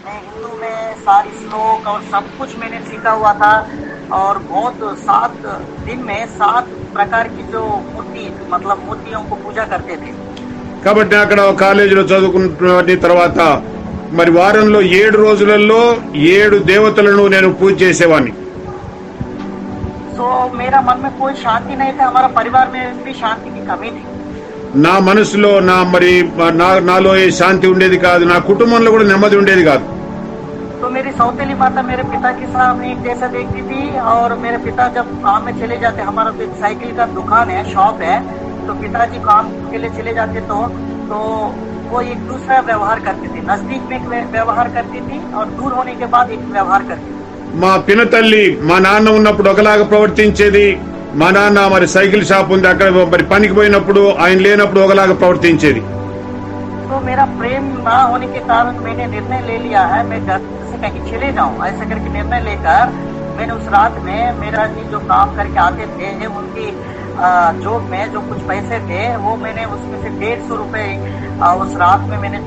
मैं हिंदू में सारी श्लोक और सब कुछ मैंने सीखा हुआ था। और बहुत 7 दिन में 7 प्रकार की जो मूर्ति मतलब मूर्तियों को पूजा करते थे। కాబట్టి అక్కడ కాలేజీలో చదువుకున్న తర్వాత మరి వారంలో 7 రోజులలో 7 దేవతలను నేను పూజ చేసేవాడిని. तो मेरा मन में कोई शांति नहीं था, हमारा परिवार में भी शांति की कमी थी। నా మనసులో నాలో ఏ శాంతి ఉండేది కాదు, నా కుటుంబంలో కూడా నెమ్మది ఉండేది కాదు. तो मेरी सौतेली माता मेरे पिता के सामने एक जैसा देखती थी। और मेरे पिता जब काम में चले जाते, हमारा तो एक साइकिल का दुकान है, शॉप है, तो पिताजी काम के लिए चले जाते तो वो एक दूसरा व्यवहार करती थी। नजदीक में एक व्यवहार करती थी और दूर होने के बाद एक व्यवहार करती थी। మా పినతల్లి మా నాన్న ఉన్నప్పుడు ఒకలాగా ప్రవర్తించేది, మా నాన్న మరి సైకిల్ షాప్ ఉంది అక్కడ మరి పనికి పోయినప్పుడు ఆయన లేనప్పుడు ఒకలాగా ప్రవర్తించేది. तो मेरा प्रेम ना होने के कारण मैंने निर्णय ले लिया है मैं घर से कहीं चले जाऊं। ऐसा करके निर्णय लेकर मैंने उस रात में मेरा जी जो काम करके आते थे उनकी जॉब में जो कुछ पैसे थे वो मैंने उसमें से 150 रुपए उस रात में मैंने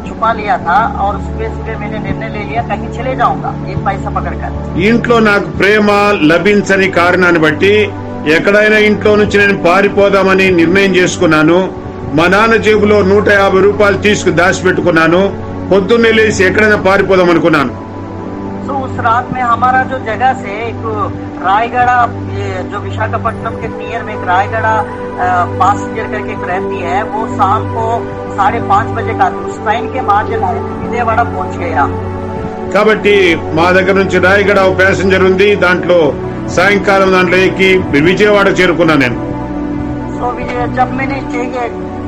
छुपा लिया था। और उसके मैंने निर्णय ले लिया कहीं चले जाऊंगा एक पैसा पकड़कर। ఇంట్లో నాకు ప్రేమ లభించని కారణాన్ని బట్టి ఎక్కడైనా ఇంట్లో నుంచి నేను పారిపోదామని నిర్ణయం చేసుకున్నాను. మా నాన్న జేబులో 150 రూపాయలు తీసుకు దాచిపెట్టుకున్నాను. పొద్దున్నే లేచి ఎక్కడైనా పారిపోదాం అనుకున్నాను. तो उस रात में हमारा जो जगह से एक रायगढ़ा जो विशाखापट्टनम के नियर में एक रायगढ़ा पैसेंजर करके एक रहती है, वो शाम को 5:30 बजे का उस ट्रेन के माध्यम से विजयवाड़ा पहुंच गया। కాబట్టి మా దగ్గర నుంచి రాయగడ ప్యాసింజర్ ఉంది, దాంట్లో సాయంకాలం దాంట్లో ఎక్కి విజయవాడ చేరుకున్నాను నేను. तो जब मैंने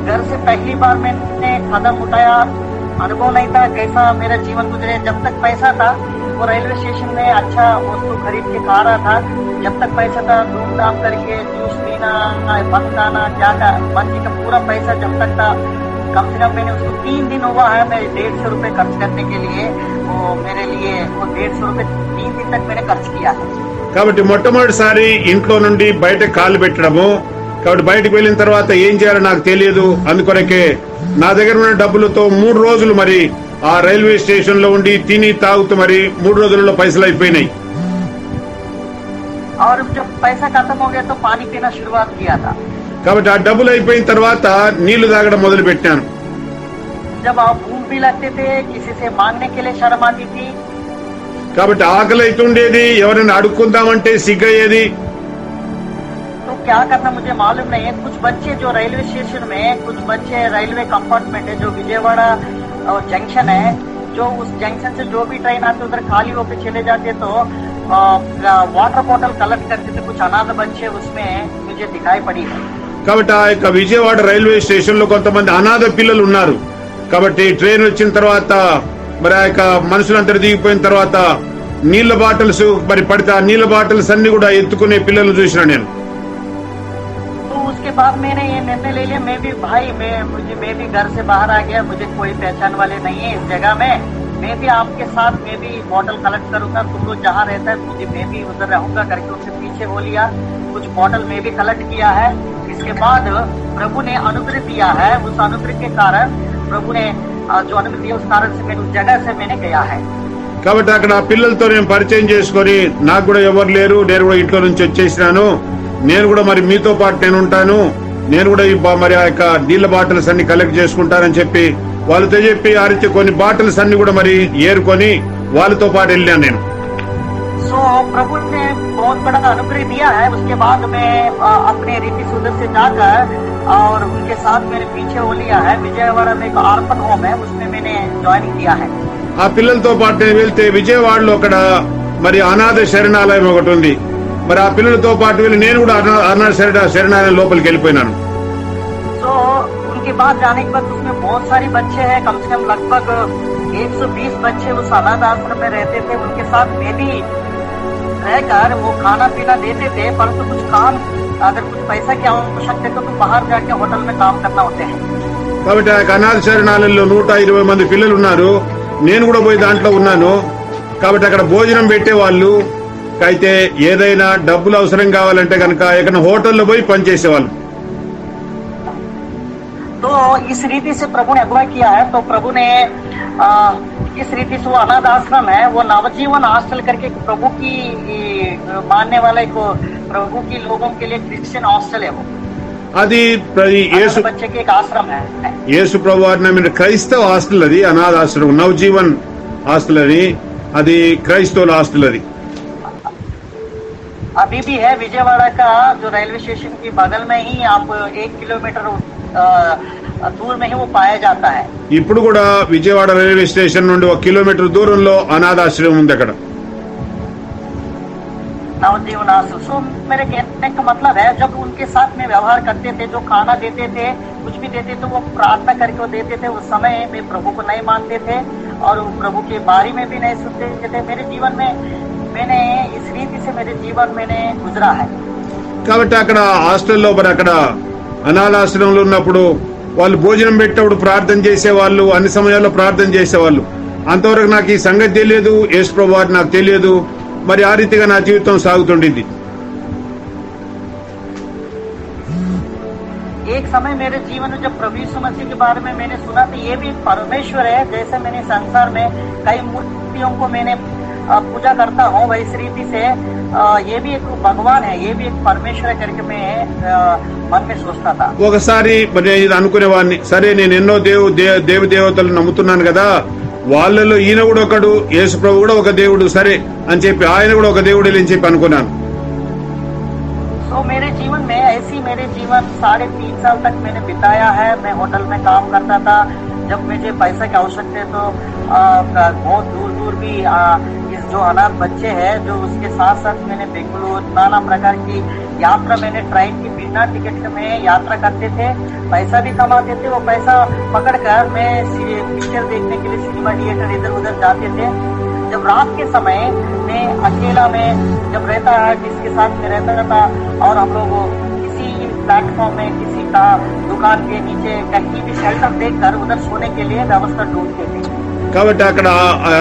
घर से पहली बार मैंने कदम उठाया, अनुभव नहीं था कैसा मेरा जीवन गुजरे। जब तक पैसा था वो रेलवे स्टेशन में अच्छा वस्तु खरीद के खा रहा था। जब तक पैसा था धूमधाम करके जूस पीना, बन खाना, क्या बंदी का पूरा पैसा जब तक था। कम से कम मैंने उसको 3 दिन हुआ है मैं 150 रुपए खर्च करने के लिए वो मेरे लिए वो 150 रुपए 3 दिन तक मैंने खर्च किया है। కాబట్టి మొట్టమొదటిసారి ఇంట్లో నుండి బయట కాలు పెట్టడము, కాబట్టి బయటకు వెళ్ళిన తర్వాత ఏం చేయాలో నాకు తెలియదు. అందుకొరకే నా దగ్గర ఉన్న డబ్బులతో 3 రోజులు మరి ఆ రైల్వే స్టేషన్ లో ఉండి తిని తాగుతూ మరి 3 రోజులలో పైసలు అయిపోయినాయి. और जब पैसा खत्म हो गया तो पानी पीना शुरुआत किया था। కాబట్టి ఆ డబ్బులు అయిపోయిన తర్వాత నీళ్లు తాగడం మొదలు పెట్టాను. जब आप भूख भी लगते थे किसी से मांगने के लिए शर्म आती थी। కాబట్టి ఆకలి అవుతుండేది, ఎవరైనా అడుక్కుందామంటే సిగ్గయ్యేది. तो क्या करना मुझे मालूम नहीं है। कुछ बच्चे जो रेलवे स्टेशन में कुछ बच्चे रेलवे कंपार्टमेंट है जो विजयवाड़ा जंक्शन है, जो उस जंक्शन से जो भी ट्रेन आते उधर खाली होकर चले जाते तो वाटर बॉटल कलेक्ट करते थे। कुछ अनाथ बच्चे उसमें मुझे दिखाई पड़ी है। కాబట్టి ఆ యొక్క విజయవాడ రైల్వే స్టేషన్ లో కొంతమంది అనాథ పిల్లలు ఉన్నారు. కాబట్టి ట్రైన్ వచ్చిన తర్వాత మరి ఆ యొక్క మనుషులందరూ దిగిపోయిన తర్వాత నీళ్ల బాటిల్స్ మరి పడితే ఆ నీళ్ల బాటిల్స్ అన్ని కూడా ఎత్తుకునే పిల్లలు చూసిన నేను. तो उसके बाद मैंने ये निर्णय ले लिया मैं भी घर से बाहर आ गया। मुझे कोई पहचान वाले नहीं है इस जगह में। मैं भी आपके साथ मैं भी बॉटल कलेक्ट करूंगा, तुम लोग जहाँ रहता है मैं भी उधर रहूंगा करके उससे पीछे हो लिया। कुछ बॉटल में भी कलेक्ट किया है। इसके बाद प्रभु ने अनुग्रह दिया है। उस अनुग्रह के कारण प्रभु ने जो अनुग्रह दिया उस कारण से मैंने उस जगह से मैंने गया है। కాబట్టి అక్కడ ఆ పిల్లలతో నేను పరిచయం చేసుకుని నాకు కూడా ఎవరు లేరు, నేను కూడా ఇంట్లో నుంచి వచ్చేసినాను, నేను కూడా మరి మీతో పాటు నేను ఉంటాను, నేను కూడా మరి ఆ యొక్క నీళ్ల బాటిల్స్ అన్ని కలెక్ట్ చేసుకుంటానని చెప్పి వాళ్ళతో చెప్పి ఆ రీతి కొన్ని బాటిల్స్ అన్ని కూడా మరి ఏరుకొని వాళ్ళతో పాటు వెళ్ళాను నేను. सो प्रभु ने बहुत बड़ा अनुग्रह दिया है। उसके बाद मैं अपने रीति सुधर से जाकर और उनके साथ मेरे पीछे हो लिया है। विजयवाड़ा में एक अर्पण होम है उसमें मैंने ज्वाइनिंग किया है। ఆ పిల్లలతో పాటు నేను వెళ్తే విజయవాడలో అక్కడ మరి అనాథ శరణాలయం ఒకటి ఉంది. మరి ఆ పిల్లలతో పాటు వెళ్ళి నేను కూడా అనాథ శరణాలయం లోపలికి వెళ్ళిపోయినాను. तो उनके बाद जाने के बाद उसमें बहुत सारे बच्चे हैं, कम से कम लगभग 120 बच्चे उस अनाथ आश्रम में रहते थे। उनके साथ मैं भी रहकर वो खाना पीना देते थे, परंतु कुछ काम अगर कुछ पैसा की आवश्यकता तो बाहर जाके होटल में काम करना होते हैं। కాబట్టి ఆ అనాథ శరణాలయంలో 120 మంది పిల్లలు ఉన్నారు. నేను కూడా పోయి దాంట్లో ఉన్నాను. కాబట్టి అక్కడ భోజనం పెట్టేవాళ్ళు, అయితే ఏదైనా డబ్బులు అవసరం కావాలంటే కనుక ఎక్కడ హోటల్లో పోయి పనిచేసేవాళ్ళు. तो इस रीति से प्रभु ने अगुवाई किया है। तो प्रभु ने जिस रीति से वो अनाथ आश्रम है, वो नवजीवन हॉस्टल करके एक प्रभु की मानने वाले को प्रभु की लोगों के लिए क्रिश्चियन हॉस्टल है वो। అది యేసు बच्चे के एक आश्रम है। యేసు ప్రభు వారి నమ్మిన క్రైస్తవ హాస్టల్ అది, అనాథ ఆశ్రమం, నవజీవన్ హాస్టల్ అని, అది క్రైస్తవుల హాస్టల్ అది. अभी भी है विजयवाड़ा का जो रेलवे स्टेशन के बगल में ही आप 1 किलोमीटर दूर में ही वो पाया जाता है. ఇప్పుడు కూడా విజయవాడ రైల్వే స్టేషన్ నుండి 1 కిలోమీటర్ దూరంలో అనాథాశ్రమం ఉంది అక్కడ. नवजीवन आश्रम. सो मेरे कहने का मतलब है, जब उनके साथ में व्यवहार करते थे, जो खाना देते थे, कुछ भी देते थे, वो प्रार्थना करके वो देते थे. उस समय में प्रभु को नहीं मानते थे और प्रभु के बारे में भी नहीं सुनते थे. मेरे जीवन में मैंने इस रीति से मेरे जीवन मैंने गुजरा है. కాబట్టి అక్కడ హాస్టల్లో మరి అక్కడ అనాథాశ్రమంలో ఉన్నప్పుడు వాళ్ళు భోజనం పెట్టేప్పుడు ప్రార్థన చేసేవాళ్ళు, అన్ని సమయాల్లో ప్రార్థన చేసేవాళ్ళు. అంతవరకు నాకు ఈ సంగతి తెలియదు, యేసు ప్రభు వారు నాకు తెలియదు. మరి ఆ రీతిగా నా జీవితం సాగుతుండింది. एक समय मेरे जीवन में जब प्रभु यीशु मसीह के बारे में मैंने सुना तो ये भी परमेश्वर है. जैसे मैंने संसार में कई मूर्तियों को मैंने पूजा करता हूँ, वैसी रीति से ये भी एक भगवान है, ये भी एक परमेश्वर है करके मैं मन में सोचता था. ఒకసారి మరి ఇది అనుకునేవాడిని, సరే నేను ఎన్నో దేవతలు నమ్ముతున్నాను కదా, వాళ్ళలో ఈయన కూడా ఒకడు, యేసు ప్రభు కూడా ఒక దేవుడు, సరే అని చెప్పి ఆయన కూడా ఒక దేవుడు అని చెప్పి అనుకున్నాను. तो मेरे जीवन में ऐसी मेरे जीवन 3.5 साल तक मैंने बिताया है. मैं होटल में काम करता था. जब मुझे पैसे की आवश्यकता है तो बहुत दूर दूर भी इस जो अनाथ बच्चे हैं, जो उसके साथ साथ मैंने बेंगलुरु नाना प्रकार की यात्रा, मैंने ट्रेन की बिना टिकट में यात्रा करते थे. पैसा भी कमाते थे. वो पैसा पकड़कर मैं पिक्चर देखने के लिए सिनेमा थिएटर इधर उधर जाते थे. जब रात के समय में अकेला में जब रहता है, जिसके साथ में रहता था, और हम लोग किसी प्लेटफॉर्म में किसी का दुकान के नीचे कहीं भी शेल्टर देखकर उधर सोने के लिए व्यवस्था ढूंढते थे. కాబట్టి అక్కడ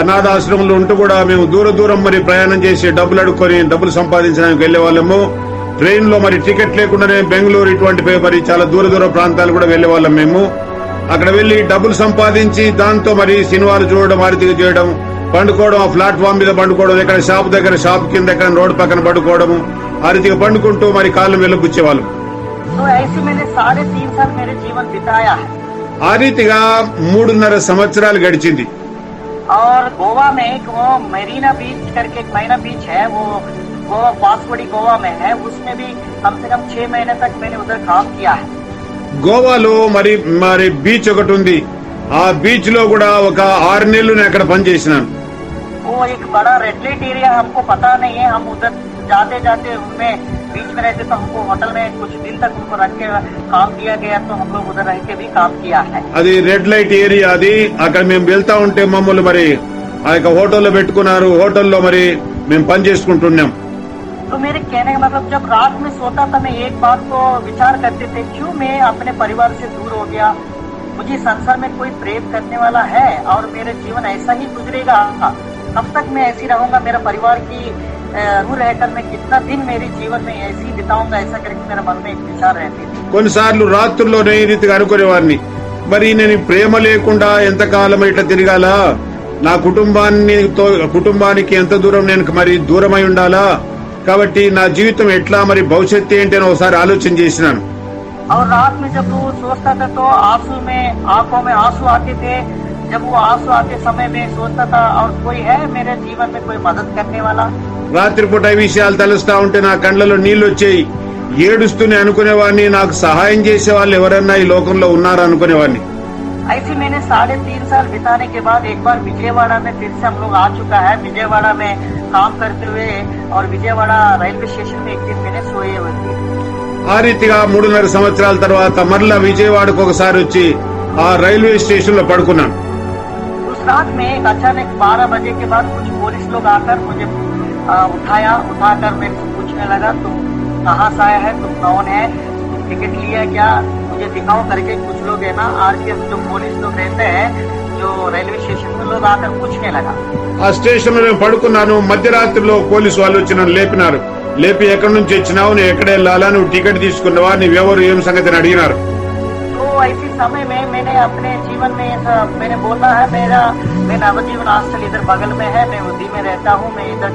అనాథాశ్రమంలో ఉంటూ కూడా మేము దూరం మరి ప్రయాణం చేసి డబ్బులు అడుక్కొని డబ్బులు సంపాదించడానికి వెళ్లే వాళ్ళము. ట్రైన్ లో మరి టికెట్ లేకుండానే బెంగళూరు ఇటువంటి మరి చాలా దూర ప్రాంతాలు కూడా వెళ్లే వాళ్ళం మేము. అక్కడ వెళ్లి డబ్బులు సంపాదించి దాంతో మరి సినిమాలు చూడడం, ఆరతిగా చేయడం, పండుకోవడం, ఆ ప్లాట్ఫామ్ మీద పండుకోవడం, ఎక్కడ షాప్ దగ్గర షాప్ కింద ఎక్కడ రోడ్డు పక్కన పండుకోవడము, ఆ రీతిగా పండుకుంటూ మరి కాళ్ళు వెలుపుచ్చేవాళ్ళం. ఆ రీతిగా 3.5 సంవత్సరాలు గడిచింది. और गोवा में एक वो मरीना बीच करके एक मरीना बीच है, वो गोवा पासवाड़ी गोवा में है. उसमें भी कम से कम 6 महीने तक मैंने उधर काम किया है. గోవాలో మరి బీచ్ ఒకటి ఉంది. ఆ బీచ్ లో కూడా ఒక 6 నెలలు నేను అక్కడ పనిచేసినాను. वो एक बड़ा रेड लाइट एरिया, हमको पता नहीं है. हम उधर जाते जाते उनमें बीच में रहते, तो हमको होटल में कुछ दिन तक उनको रख के काम दिया गया, तो हम लोग उधर रह के भी काम किया है. అది రెడ్ లైట్ ఏరియా. అది అక్కడ మేము వెళ్తా ఉంటే మమ్మల్ని మరి ఆ యొక్క హోటల్లో పెట్టుకున్నారు. హోటల్లో మరి మేము పని చేసుకుంటున్నాం. तो मेरे कहने का मतलब, जब रात में सोता था मैं एक बात को विचार करते थे, क्यों मैं अपने परिवार से दूर हो गया. मुझे संसार में कोई प्रेम करने वाला है और मेरा जीवन ऐसा ही गुजरेगा. कब तक मैं ऐसी रहूंगा, मेरा परिवार की दूर रहकर मैं कितना दिन मेरे जीवन में ऐसी बिताऊंगा, ऐसा करके मेरे मन में एक विचार रहती थी. కొన్నిసార్లు రాత్రుల్లోనే ఈ రీతిగా అనుకునేవాడిని, మరి నేను ప్రేమ లేకుండా ఎంతకాలం ఇట్లా తిరగాల, నా కుటుంబానికి ఎంత దూరం నేను మరి దూరమై ఉండాలా, కాబట్టి నా జీవితం ఎట్లా, మరి భవిష్యత్తు ఏంటి అని ఒకసారి ఆలోచన చేసినాను. और रात में जब वो सोचता था तो आंखों में आंसू आते थे. जब वो आंसू आते समय में सोचता था, और कोई है मेरे जीवन में कोई मदद करने वाला. రాత్రిపూట ఈ విషయాలు తలుస్తా ఉంటే నా కళ్ళలో నీళ్లు వచ్చాయి. ఏడుస్తూనే అనుకునేవాడిని, నాకు సహాయం చేసే వాళ్ళు ఎవరన్నా ఈ లోకంలో ఉన్నారా అనుకునేవాడిని. ऐसे मैंने 3.5 साल बिताने के बाद एक बार विजयवाड़ा में फिर से हम लोग आ चुका है. विजयवाड़ा में काम करते हुए और विजयवाड़ा रेलवे स्टेशन में एक दिन मैंने सोए हुए थे. ఆ రీతిగా 3.5 సంవత్సరాల తర్వాత మరలా విజయవాడకు ఒకసారి వచ్చి ఆ రైల్వే స్టేషన్ లో పడుకున్నాను. उस रात में एक अचानक 12 बजे के बाद कुछ पुलिस लोग आकर मुझे उठाकर मेरे को पूछने लगा, तुम कहाँ से आया है, तुम कौन है, तुम टिकट लिया क्या, मुझे दिखाओ करके. कुछ लोग है ना RPF जो पुलिस लोग रहते हैं, जो रेलवे स्टेशन में लोग आकर पूछने लगा. ఆ స్టేషన్ లో నేను పడుకున్నాను. మధ్యరాత్రిలో పోలీసు వాళ్ళు వచ్చి నన్ను లేపినారు. లేపి ఎక్కడి నుంచి వచ్చినావు, నువ్వు ఎక్కడ వెళ్ళాలా, నువ్వు టికెట్ తీసుకున్నావా, నువ్వెవరు, ఏం సంగతి అని అడిగినారు. तो ऐसे समय में मैंने अपने जीवन में ऐसा मैंने बोला है, मेरा नवजीवन हॉस्टल इधर बगल में है, मैं उसी में रहता हूँ। मैं इधर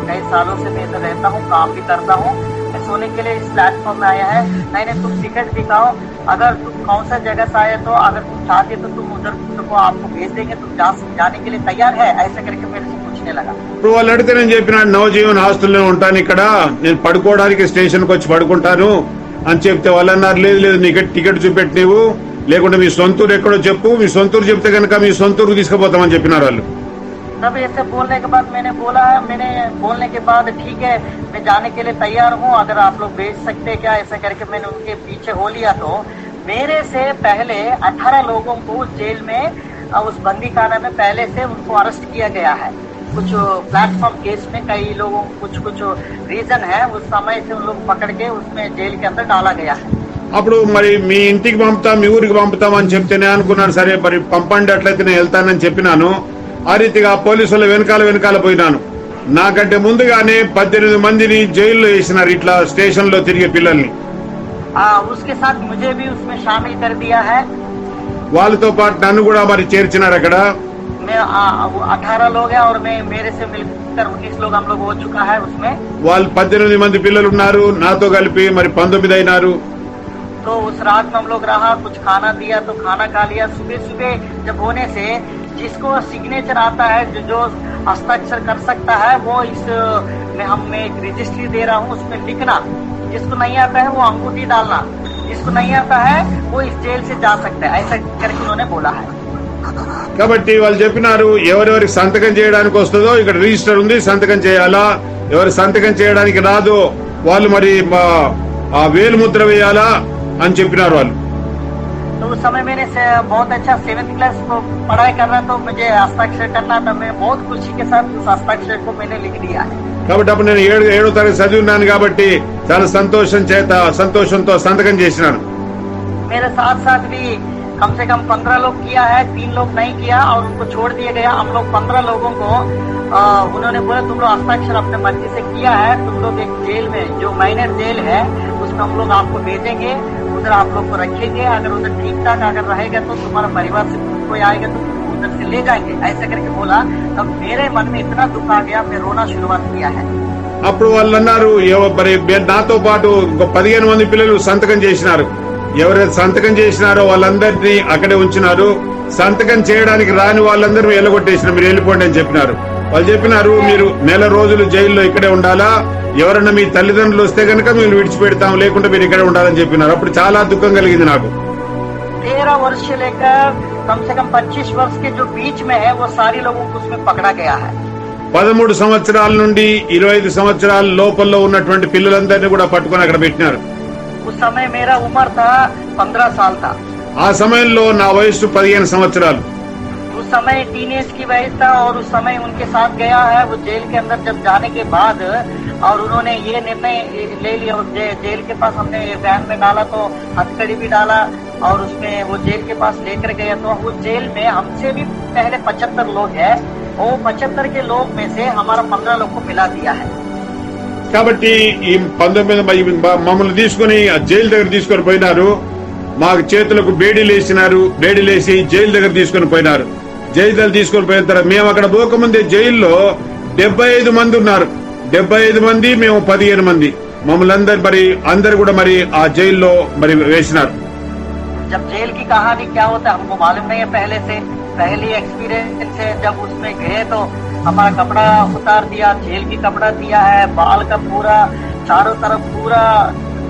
कई सालों से मैं इधर रहता हूँ, काम भी करता हूँ। मैं सोने के लिए इस प्लेटफॉर्म में आया है। नहीं तुम टिकट दिखाओ, अगर तुम कौन सा जगह से आए तो अगर तुम चाहते तो तुम उधर तुमको आपको भेज देंगे, तुम जाने के लिए तैयार है, ऐसा करके मेरे से पूछने लगा। ఇప్పుడు వాళ్ళు అడిగితే నేను చెప్పిన నవజీవన్ హాస్టల్లో ఉంటాను, ఇక్కడ నేను పడుకోవడానికి స్టేషన్కి వచ్చి పడుకుంటాను అని చెప్తే వాళ్ళు అన్నారు, లేదు లేదు నీకు టికెట్ చూపెట్టి నీవు, లేకుంటే మీ సొంతూరు ఎక్కడో చెప్పు, మీ సొంతూరు చెప్తే కనుక మీ సొంతూరుకు తీసుకుపోతామని చెప్పినారు వాళ్ళు। तब ऐसे बोलने के बाद मैंने बोलने के बाद ठीक है मैं जाने के लिए तैयार हूँ, अगर आप लोग भेज सकते क्या, ऐसा करके मैंने उनके पीछे हो लिया। तो मेरे से पहले 18 लोगों को जेल में उस बंदी खाना में पहले से उनको अरेस्ट किया गया है। कुछ प्लेटफॉर्म केस में कई लोगों कुछ रीजन है, उस समय से उन लोग पकड़ के उसमें जेल के अंदर डाला गया है। అప్పుడు మరి మీ ఇంటికి పంపుతాం, మీ ఊరికి పంపుతామని చెప్తేనే అనుకున్నాను, సరే మరి పంపండి అట్లయితే నేను వెళ్తానని చెప్పినాను। ఆ రీతిగా పోలీసుల వెనకాల పోయినాను। నాకంటే ముందుగానే 18 మందిని జైల్లో వేసినారు, ఇట్లా స్టేషన్ లో తిరిగే పిల్లల్ని। उसके साथ मुझे भी उसमें शामिल कर दिया है। వాళ్ళతో పాటు నన్ను కూడా మరి చేర్చినారు అక్కడ। मैं 18 लोग हैं और मेरे से मिलकर 19 लोग हम लोग हो चुका है उसमें। వాళ్ళు 18 మంది పిల్లలు ఉన్నారు, నాతో కలిపి మరి 19 అయినారు। तो उस रात में हम लोग रहा, कुछ खाना दिया तो खाना खा लिया। सुबह जब होने से जिसको सिग्नेचर आता है, जो हस्ताक्षर कर सकता है, वो इस मैं एक रजिस्ट्री दे रहा हूँ, उसमें लिखना। जिसको नहीं आता है वो अंगूठी डालना, जिसको नहीं आता है वो इस जेल से जा सकता है, ऐसा करके उन्होंने बोला है। కాబట్టి వాళ్ళు చెప్పినారు, ఎవరెవరికి సంతకం చేయడానికి వస్తుందో ఇక్కడ రిజిస్టర్ ఉంది, సంతకం చేయాలా, ఎవరు సంతకం చేయడానికి రాదో వాళ్ళు మరి ఆ వేలు ముద్ర వేయాలా అని చెప్పినారు వాళ్ళు। तो उस समय मैंने बहुत अच्छा 7th क्लास को पढ़ाई कर रहा, तो मुझे हस्ताक्षर करना था। मैं बहुत खुशी के साथ उस हस्ताक्षर को मैंने लिख दिया है। కాబట్టి అప్పుడు నేను 7వ తరగతి చదివి ఉన్నాను కాబట్టి చాలా సంతోషంతో సంతకం చేసినాను। मेरे साथ साथ भी कम से कम 15 लोग किया है, 3 लोग नहीं किया और उनको छोड़ दिया गया। हम लोग 15 लोगों को उन्होंने बोला तुम लोग हस्ताक्षर अपने मर्जी से किया है, तुम लोग एक जेल में जो माइनर जेल है उसमें हम लोग आपको भेजेंगे, उधर आप लोग को रखेंगे। अगर उधर ठीक ठाक अगर रहेगा तो तुम्हारा परिवार से कोई आएगा तो उधर से ले जाएंगे, ऐसा करके बोला। तब मेरे मन में इतना दुख आ गया, मैं रोना शुरुआत किया है। అప్పుడు వాళ్ళు అన్నారు, మరి నాతో పాటు 15 మంది పిల్లలు సంతకం చేసినారు, ఎవరైతే సంతకం చేసినారో వాళ్ళందరినీ అక్కడే ఉంచినారు, సంతకం చేయడానికి రాని వాళ్ళందరూ ఎల్లగొట్టేసిన, మీరు వెళ్ళిపోండి అని చెప్పినారు। వాళ్ళు చెప్పినారు, మీరు నెల రోజులు జైల్లో ఇక్కడే ఉండాలా, ఎవరన్నా మీ తల్లిదండ్రులు వస్తే కనుక మేము విడిచిపెడతాం, లేకుంటే మీరు ఇక్కడే ఉండాలని చెప్పినారు। అప్పుడు చాలా దుఃఖం కలిగింది నాకు। 13 वर्ष से लेकर कम से कम 25 वर्ष के जो बीच में है वो सारे लोगों को उसमें पकड़ा गया है। 13 సంవత్సరాల నుండి 25 సంవత్సరాల లోపల్లో ఉన్నటువంటి పిల్లలందరినీ కూడా పట్టుకొని అక్కడ పెట్టినారు। उस समय मेरा उम्र था 15 साल था। ఆ సమయంలో నా వయస్సు 15 సంవత్సరాలు। उस समय टीनेज की वयस था और उस समय उनके साथ गया है। वो जेल के अंदर जब जाने के बाद और उन्होंने ये निर्णय ले लिया, उस जेल के पास हमने वैन में डाला तो हथकड़ी भी डाला और उसमें वो जेल के पास लेकर गया। तो वो जेल में हमसे भी पहले 75 लोग हैं, वो 75 के लोग में से हमारा 15 लोग को मिला दिया है। కాబట్టి ఈ 19 మమ్మల్ని తీసుకుని జైలు దగ్గర తీసుకొని పోయినారు, మాకు చేతులకు బేడీలేసి జైలు దగ్గర తీసుకొని పోయినారు। జైలు దగ్గర తీసుకొని పోయిన తర్వాత మేము అక్కడ పోకముందే జైల్లో 75 మంది ఉన్నారు, 75 మంది, మేము 15 మంది, మమ్మల్ని అందరు కూడా మరి ఆ జైల్లో మరి వేసినారు। जब जेल की कहानी क्या होता है हमको मालूम नहीं है पहले से, पहली एक्सपीरियंस है। जब उसमें गए तो हमारा कपड़ा उतार दिया, जेल की कपड़ा दिया है, बाल का पूरा चारों तरफ पूरा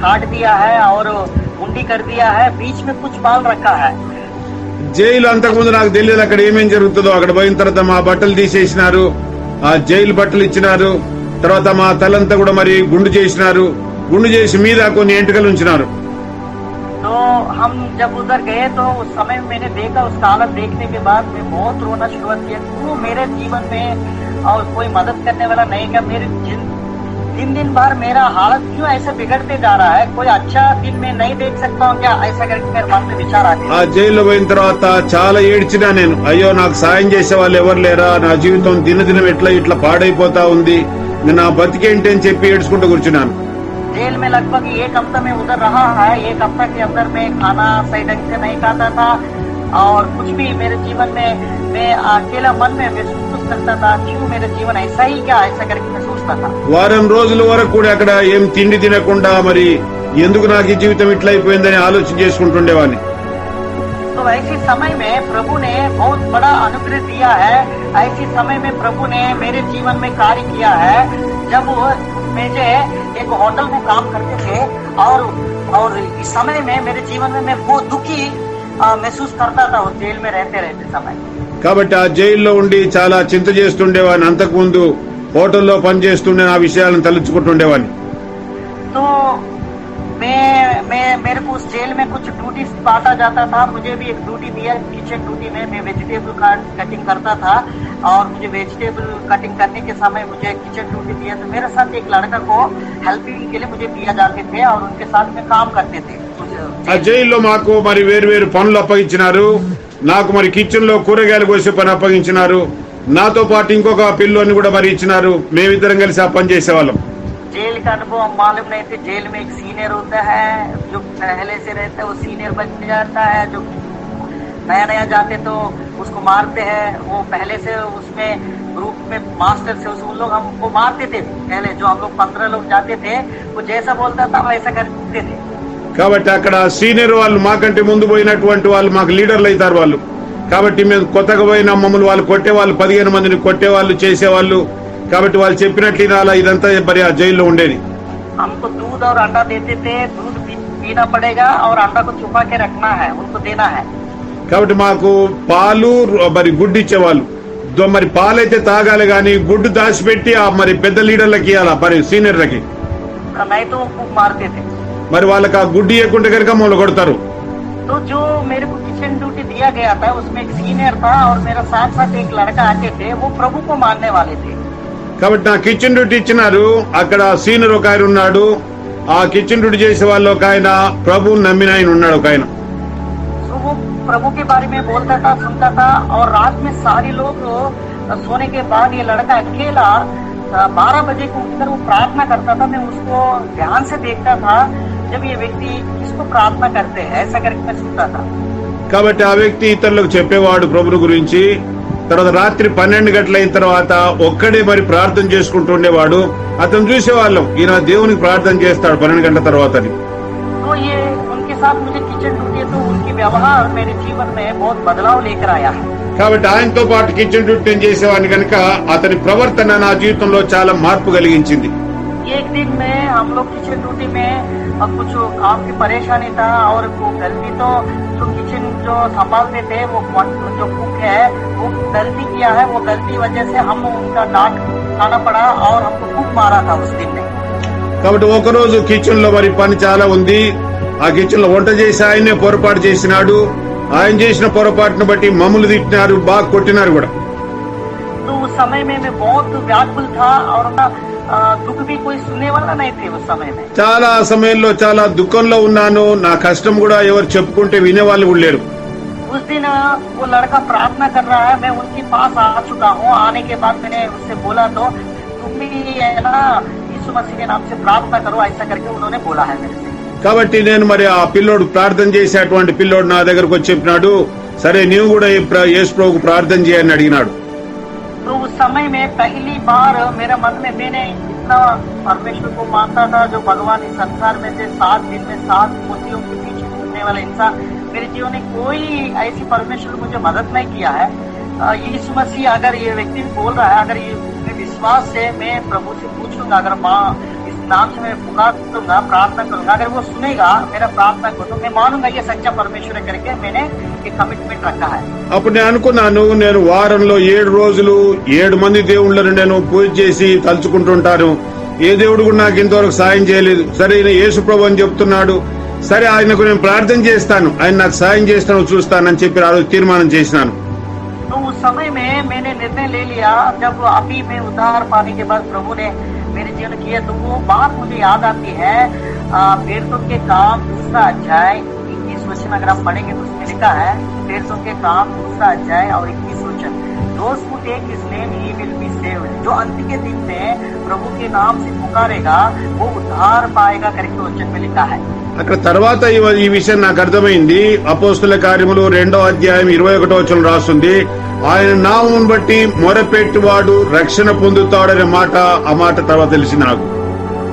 काट दिया है और मुंडी कर दिया है, बीच में कुछ बाल रखा है। జైలు అంతకుముందు నాకు తెలియదు అక్కడ ఏమేం జరుగుతుందో। అక్కడ పోయిన తర్వాత మా బట్టలు తీసేసినారు, ఆ జైలు బట్టలు ఇచ్చినారు, తర్వాత మా తలంతా కూడా మరి గుండు చేసినారు, గుండు చేసి మీద కొన్ని ఎంటుకలు ఉంచినారు। तो हम जब उधर गए तो उस समय मैंने देखा, उस हालत देखने के बाद मैं बहुत रोना शुरुआत किया। क्यों मेरे जीवन में और कोई मदद करने वाला नहीं क्या, मेरे दिन भर मेरा हालत क्यों ऐसा बिगड़ते जा रहा है, कोई अच्छा दिन मैं नहीं देख सकता हूँ क्या, ऐसा करके मेरे मन में विचार आते। ఆ జైల్లో పోయిన తర్వాత చాలా ఏడ్చినా నేను, అయ్యో నాకు సాయం చేసే వాళ్ళు ఎవరు లేరా, నా జీవితం దినదినం ఇట్లా పాడైపోతా ఉంది, నా బతికేంటి అని చెప్పి ఏడ్చుకుంటూ కూర్చున్నాను। जेल में लगभग 1 हफ्ता में उधर रहा है। 1 हफ्ता के अंदर मैं खाना सही ढंग से नहीं खाता था और कुछ भी मेरे जीवन में मैं अकेला मन में महसूस करता था, क्यों मेरा जीवन ऐसा ही क्या, ऐसा करके मैं सोचता था। వారం రోజుల వరకు కూడా అక్కడ ఏం తిండి తినకుండా మరి ఎందుకు నాకు ఈ జీవితం ఇట్లా అయిపోయిందని ఆలోచన చేసుకుంటుండేవాడిని. तो ऐसे समय में प्रभु ने बहुत बड़ा अनुग्रह दिया है। ऐसे समय में प्रभु ने मेरे जीवन में कार्य किया है। जब मुझे एक होटल में काम करते थे और इस समय में मेरे जीवन में मैं बहुत दुखी महसूस करता था उस जेल में रहते समय। కాబట్టి ఆ జైల్లో ఉండి చాలా చింత చేస్తుండేవాడిని. అంతకుముందు హోటల్లో పనిచేస్తుండే ఆ విషయాలను తలుచుకుంటుండేవాడిని. तो मेरे को उस जेल में कुछ ड्यूटी बांटा जाता था। मुझे भी एक ड्यूटी दिया किचन ड्यूटी में। मैं वेजिटेबल कटिंग करता था और मुझे वेजिटेबल कटिंग करने के समय मुझे किचन ड्यूटी दिया। तो मेरे साथ एक लड़का को हेल्पिंग के लिए मुझे दिया जाते थे और उनके साथ में काम करते थे। ఆ జైల్లో మాకు మరి వేరు వేరు పనులు అప్పగించినారు. నాకు మరి కిచెన్ లో కూరగాయలు కోసే పని అప్పగించినారు. నాతో పాటు ఇంకొక పిల్లోని కూడా మరి ఇచ్చినారు. మేమిద్దరం కలిసి ఆ పని చేసేవాళ్ళం. जेल का अनुभव हम मालूम नहीं थे। जेल में एक सीनियर होता है जो पहले से रहता है, वो सीनियर बन जाता है। जो नया जाते तो उसको मारते हैं। वो पहले से उसमें ग्रुप में मास्टर से उन लोग हमको मारते थे। पहले जो हम लोग 15 लोग जाते थे, वो जैसा बोलता था वैसा करते थे। కాబట్టి అక్కడ సీనియర్ వాళ్ళు మాకంటే ముందు పోయినటువంటి వాళ్ళు మాకు లీడర్లు అవుతారు వాళ్ళు. కాబట్టి మేము కొత్తగా పోయిన మమ్మల్ని వాళ్ళు కొట్టేవాళ్ళు, 15 మందిని కొట్టేవాళ్ళు, చేసేవాళ్ళు. కాబట్టి వాళ్ళు చెప్పినట్లు వినాలా, ఇదంతా మరి ఆ జైల్లో ఉండేది. हमको दूध और अंडा देते थे। दूध पीना पड़ेगा और अंडा को छुपा के रखना है, उनको देना है। కాబట్టి మాకు పాలు మరి గుడ్డు ఇచ్చేవాళ్ళు. మరి పాలైతే తాగాలి గాని గుడ్డు దాచిపెట్టి ఆ మరి పెద్ద లీడర్లకి ఇవ్వాలా, మరి సీనియర్లకి. नहीं तो वो मारते थे। మరి వాళ్ళకి ఆ గుడ్డు ఇవ్వకుంటే కనుక మమ్మల్ని కొడతారు. तो जो मेरे को किचन ड्यूटी दिया गया था उसमें एक सीनियर था और मेरा साथ साथ एक लड़का आते थे, वो प्रभु को मानने वाले थे। కాబట్టి నా కిచెన్ డ్యూటీ ఇచ్చినారు. అక్కడ సీనియర్ ఒక ఆయన ఉన్నాడు. ఆ కిచెన్ డ్యూటీ చేసే వాళ్ళు ఒక ఆయన ప్రభు నమ్మిన ఆయన ఉన్నాడు ఒక ఆయన. तो वो प्रभु के बारे में बोलता था, सुनता था और रात में सारे लोग सोने के बाद ये लड़का अकेला 12 बजे को उठकर वो प्रार्थना करता था। मैं उसको ध्यान से देखता था जब ये व्यक्ति किसको प्रार्थना करते हैं, ऐसा करके मैं सुनता था। కాబట్టి ఆ వ్యక్తి ఇతరులకు చెప్పేవాడు ప్రభుని గురించి. తర్వాత రాత్రి 12 గంటలైన తర్వాత ఒక్కడే మరి ప్రార్థన చేసుకుంటూ ఉండేవాడు. అతను చూసేవాళ్ళం, ఈయన దేవునికి ప్రార్థన చేస్తాడు 12 గంటల తర్వాత. तो ये उनके साथ मुझे किचन ड्यूटी, तो उनकी व्यवहार मेरे जीवन में बहुत बदलाव लेकर आया है। కాబట్టి ఆయనతో పాటు కిచెన్ డ్యూటీ చేసేవాడిని కనుక అతని ప్రవర్తన నా జీవితంలో చాలా మార్పు కలిగించింది. एक दिन में हम लोग किचन ड्यूटी में कुछ काम की परेशानी था और वो गलती तो जो किचन जो संभालते थे वो जो कुक है वो गलती किया है। वो गलती वजह से हम उनका डांट खाना पड़ा और हमको खूब मारा था उस दिन में। కాబట్టి ఒకరోజు కిచెన్ లో మరి పని చాలా ఉంది. ఆ కిచెన్ లో వంట చేసి ఆయనే పొరపాటు చేసినాడు. ఆయన చేసిన పొరపాటును బట్టి మమ్మల్ని తిట్టినారు, బాగా కొట్టినారు కూడా. तो उस समय में मैं बहुत व्याकुल था और दुख भी कोई सुनने वाला नहीं थे उस समय में। చాలా సమయంలో చాలా దుఃఖంలో ఉన్నాను. నా కష్టం కూడా ఎవరు చెప్పుకుంటే వినేవాళ్ళు కూడా లేరు. उस दिन वो लड़का प्रार्थना कर रहा है, मैं उनके पास आ चुका हूँ। आने के बाद मैंने उससे बोला तो तुम भी है ना यीशु मसीह के नाम से प्रार्थना करो, ऐसा करके उन्होंने बोला है मेरे से। కాబట్టి నేను మరి ఆ పిల్లోడు ప్రార్థన చేసేటువంటి పిల్లోడు నా దగ్గరకు వచ్చి చెప్పినాడు, సరే నీవు కూడా యేసు ప్రభువుకు ప్రార్థన చేయని అడిగినాడు. तो उस समय में पहली बार मेरा मन में मैंने इतना परमेश्वर को मानता था, जो भगवान इस संसार में से 7 दिन में 7 मोतियों के पीछे घूमने वाला इंसान। मेरे जीवन में कोई ऐसी परमेश्वर मुझे मदद नहीं किया है। यीशु मसीह अगर ये व्यक्ति बोल रहा है, अगर ये विश्वास से मैं प्रभु से पूछूंगा, अगर माँ इस नाम से मैं पुकारूंगा, प्रार्थना करूंगा, अगर वो सुनेगा मेरा प्रार्थना को, तो मैं मानूंगा ये सच्चा परमेश्वर है करके मैंने एक कमिटमेंट रखा है। అప్పుడు నేను అనుకున్నాను, నేను వారంలో 7 రోజులు 7 మంది దేవుళ్ళను నేను పూజ చేసి తలుచుకుంటుంటాను. ఏ దేవుడు కూడా నాకు ఇంతవరకు సాయం చేయలేదు. సరే ఈయన యేసు ప్రభు అని చెప్తున్నాడు, సరే ఆయనకు నేను ప్రార్థన చేస్తాను, ఆయన నాకు సాయం చేస్తాను చూస్తానని చెప్పి ఆ రోజు తీర్మానం చేసినాను. तो उस समय में मैंने निर्णय ले लिया, जब अभी मैं उद्धार पाने के बाद प्रभु ने मेरे जीवन किया, तो वो बात मुझे याद आती है। प्रेरितों के काम 2 अध्याय 21 वचन अगर आप पढ़ेंगे तो उसमें लिखा है, प्रेरितों के काम 2 अध्याय और 21 वचन, Those who take his name he will be saved। जो अंत के दिन में प्रभु के नाम से पुकारेगा वो उद्धार पाएगा करके वचन में लिखा है। అక్కడ తర్వాత ఈ విషయం నాకు అర్థమైంది. అపోస్తుల కార్యములు 2వ అధ్యాయం 21వ వచనం రాస్తుంది, ఆయన నామమును బట్టి మొరపెట్టువాడు రక్షణ పొందుతాడనే మాట. ఆ మాట తర్వాత తెలిసి నాకు.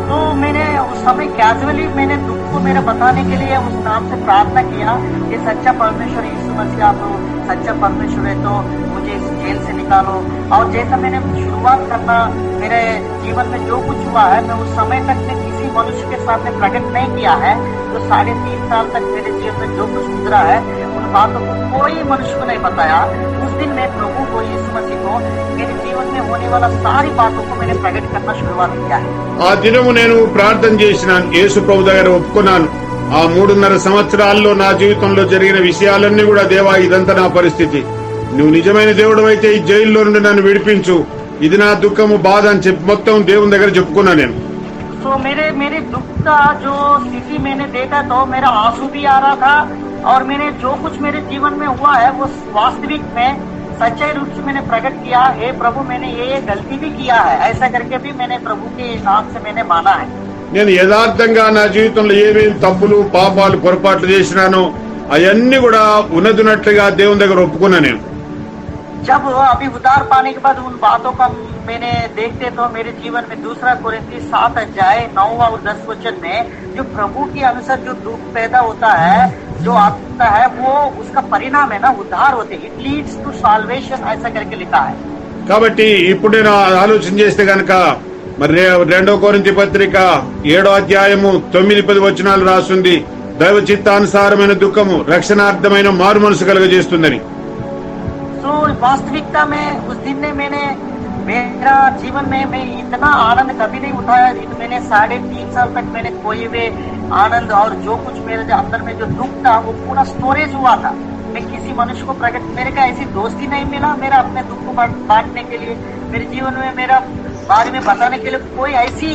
तो मैंने उस समय कैजुअली मैंने दुख को मेरे बताने के लिए उस नाम से प्रार्थना किया कि सच्चा परमेश्वर यीशु मसीह, आप सच्चा परमेश्वर है तो मुझे इस जेल से निकालो। और जैसा मैंने शुरुआत करना मेरे जीवन में जो कुछ हुआ है, मैं उस समय तक में किसी मनुष्य के सामने प्रकट नहीं किया है। तो 3.5 साल तक मेरे जीवन में जो कुछ गुजरा है उन बातों को कोई मनुष्य को नहीं बताया। उस दिन मैं प्रभु को, यीशु मसीह को, मेरे जीवन में होने वाला सारी बातों को मैंने प्रकट करना शुरुआत किया है। ఆ దినము నేను ప్రార్థన చేసినాను, యేసు ప్రభు దగ్గర ఒప్పుకున్నాను. ఆ 3.5 సంవత్సరాల్లో నా జీవితంలో జరిగిన విషయాలన్నీ కూడా, దేవా ఇదంతా నా పరిస్థితి, నువ్వు నిజమైన దేవుడు అయితే ఈ జైల్లో నుండి నన్ను విడిపించు, ఇది నా దుఃఖము బాధ అని చెప్పి మొత్తం దేవుని దగ్గర చెప్పుకున్నా నేను. तो मेरे दुख का जो स्थिति मैंने देखा तो मेरा आंसू भी आ रहा था, और मैंने जो कुछ मेरे जीवन में हुआ है वो वास्तविक में सच्चाई रूप से मैंने प्रकट किया। हे प्रभु, मैंने ये गलती भी किया है, ऐसा करके भी मैंने प्रभु के नाम से मैंने माना है। నేను యథార్థంగా నా జీవితంలో ఏమేమి తప్పులు పాపాలు పొరపాట్లు చేసినానో అవన్నీ కూడా ఉన్నదిన్నట్లుగా దేవుని దగ్గర ఒప్పుకున్నా నేను. जब अभी उद्धार पाने के बाद उन बातों का मैंने देखते तो मेरे जीवन में 2 कोरिन्थी 7 अध्याय 9 और 10 वचन में जो प्रभु के अनुसार जो दुख पैदा होता है, जो आता है, वो उसका परिणाम है ना, उद्धार होते, इट लीड्स टू साल्वेशन, ऐसा करके लिखा है। కాబట్టి ఇప్పుడు నేను ఆలోచన చేస్తే గనక మరి 2వ కొరింథీ పత్రిక 7వ అధ్యాయము 9-10 వచనాలు రాస్తుంది, దైవ చిత్తానుసారమైన దుఃఖము రక్షణార్థమైన మారు మనసు కలుగజేస్తుందని. तो वास्तविकता में उस दिन ने मेरा जीवन में मैं इतना आनंद कभी नहीं उठाया। मैंने 3.5 साल तक मैंने खोए हुए आनंद और जो कुछ मेरे अंदर में जो दुख था वो पूरा स्टोरेज हुआ था। मैं किसी मनुष्य को प्रकट, मेरे का ऐसी दोस्ती नहीं मिला मेरा अपने दुख को बांटने के लिए, मेरे जीवन में मेरा बारे में बताने के लिए कोई ऐसी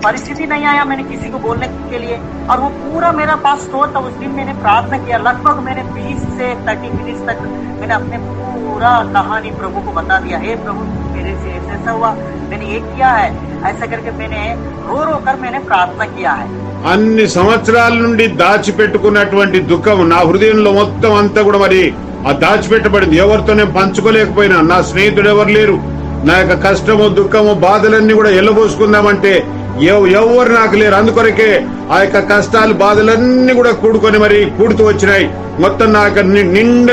परिस्थिति नहीं आया मैंने किसी को बोलने के लिए। और वो पूरा मेरा पास स्टोर था। उस दिन मैंने प्रार्थना किया, लगभग मैंने 20 से 30 मिनट तक मैंने अपने पूरा कहानी प्रभु को बता दिया। हे प्रभु, मेरे से ऐसा हुआ, मैंने ये किया है, ऐसा करके मैंने रो कर मैंने प्रार्थना किया है। అన్ని సంవత్సరాల నుండి దాచిపెట్టుకున్నటువంటి దుఃఖం నా హృదయంలో మొత్తం అంతా కూడా మరి ఆ దాచిపెట్టబడింది. ఎవరితో నేను పంచుకోలేకపోయినా, నా స్నేహితుడు ఎవరు లేరు. నా యొక్క కష్టము దుఃఖము బాధలన్నీ కూడా ఎల్లబోసుకుందామంటే ఎవరు నాకు లేరు. అందుకొరకే ఆ యొక్క కష్టాలు బాధలన్నీ కూడా కూడుకొని మరి కూడుతూ వచ్చినాయి. మొత్తం నాకు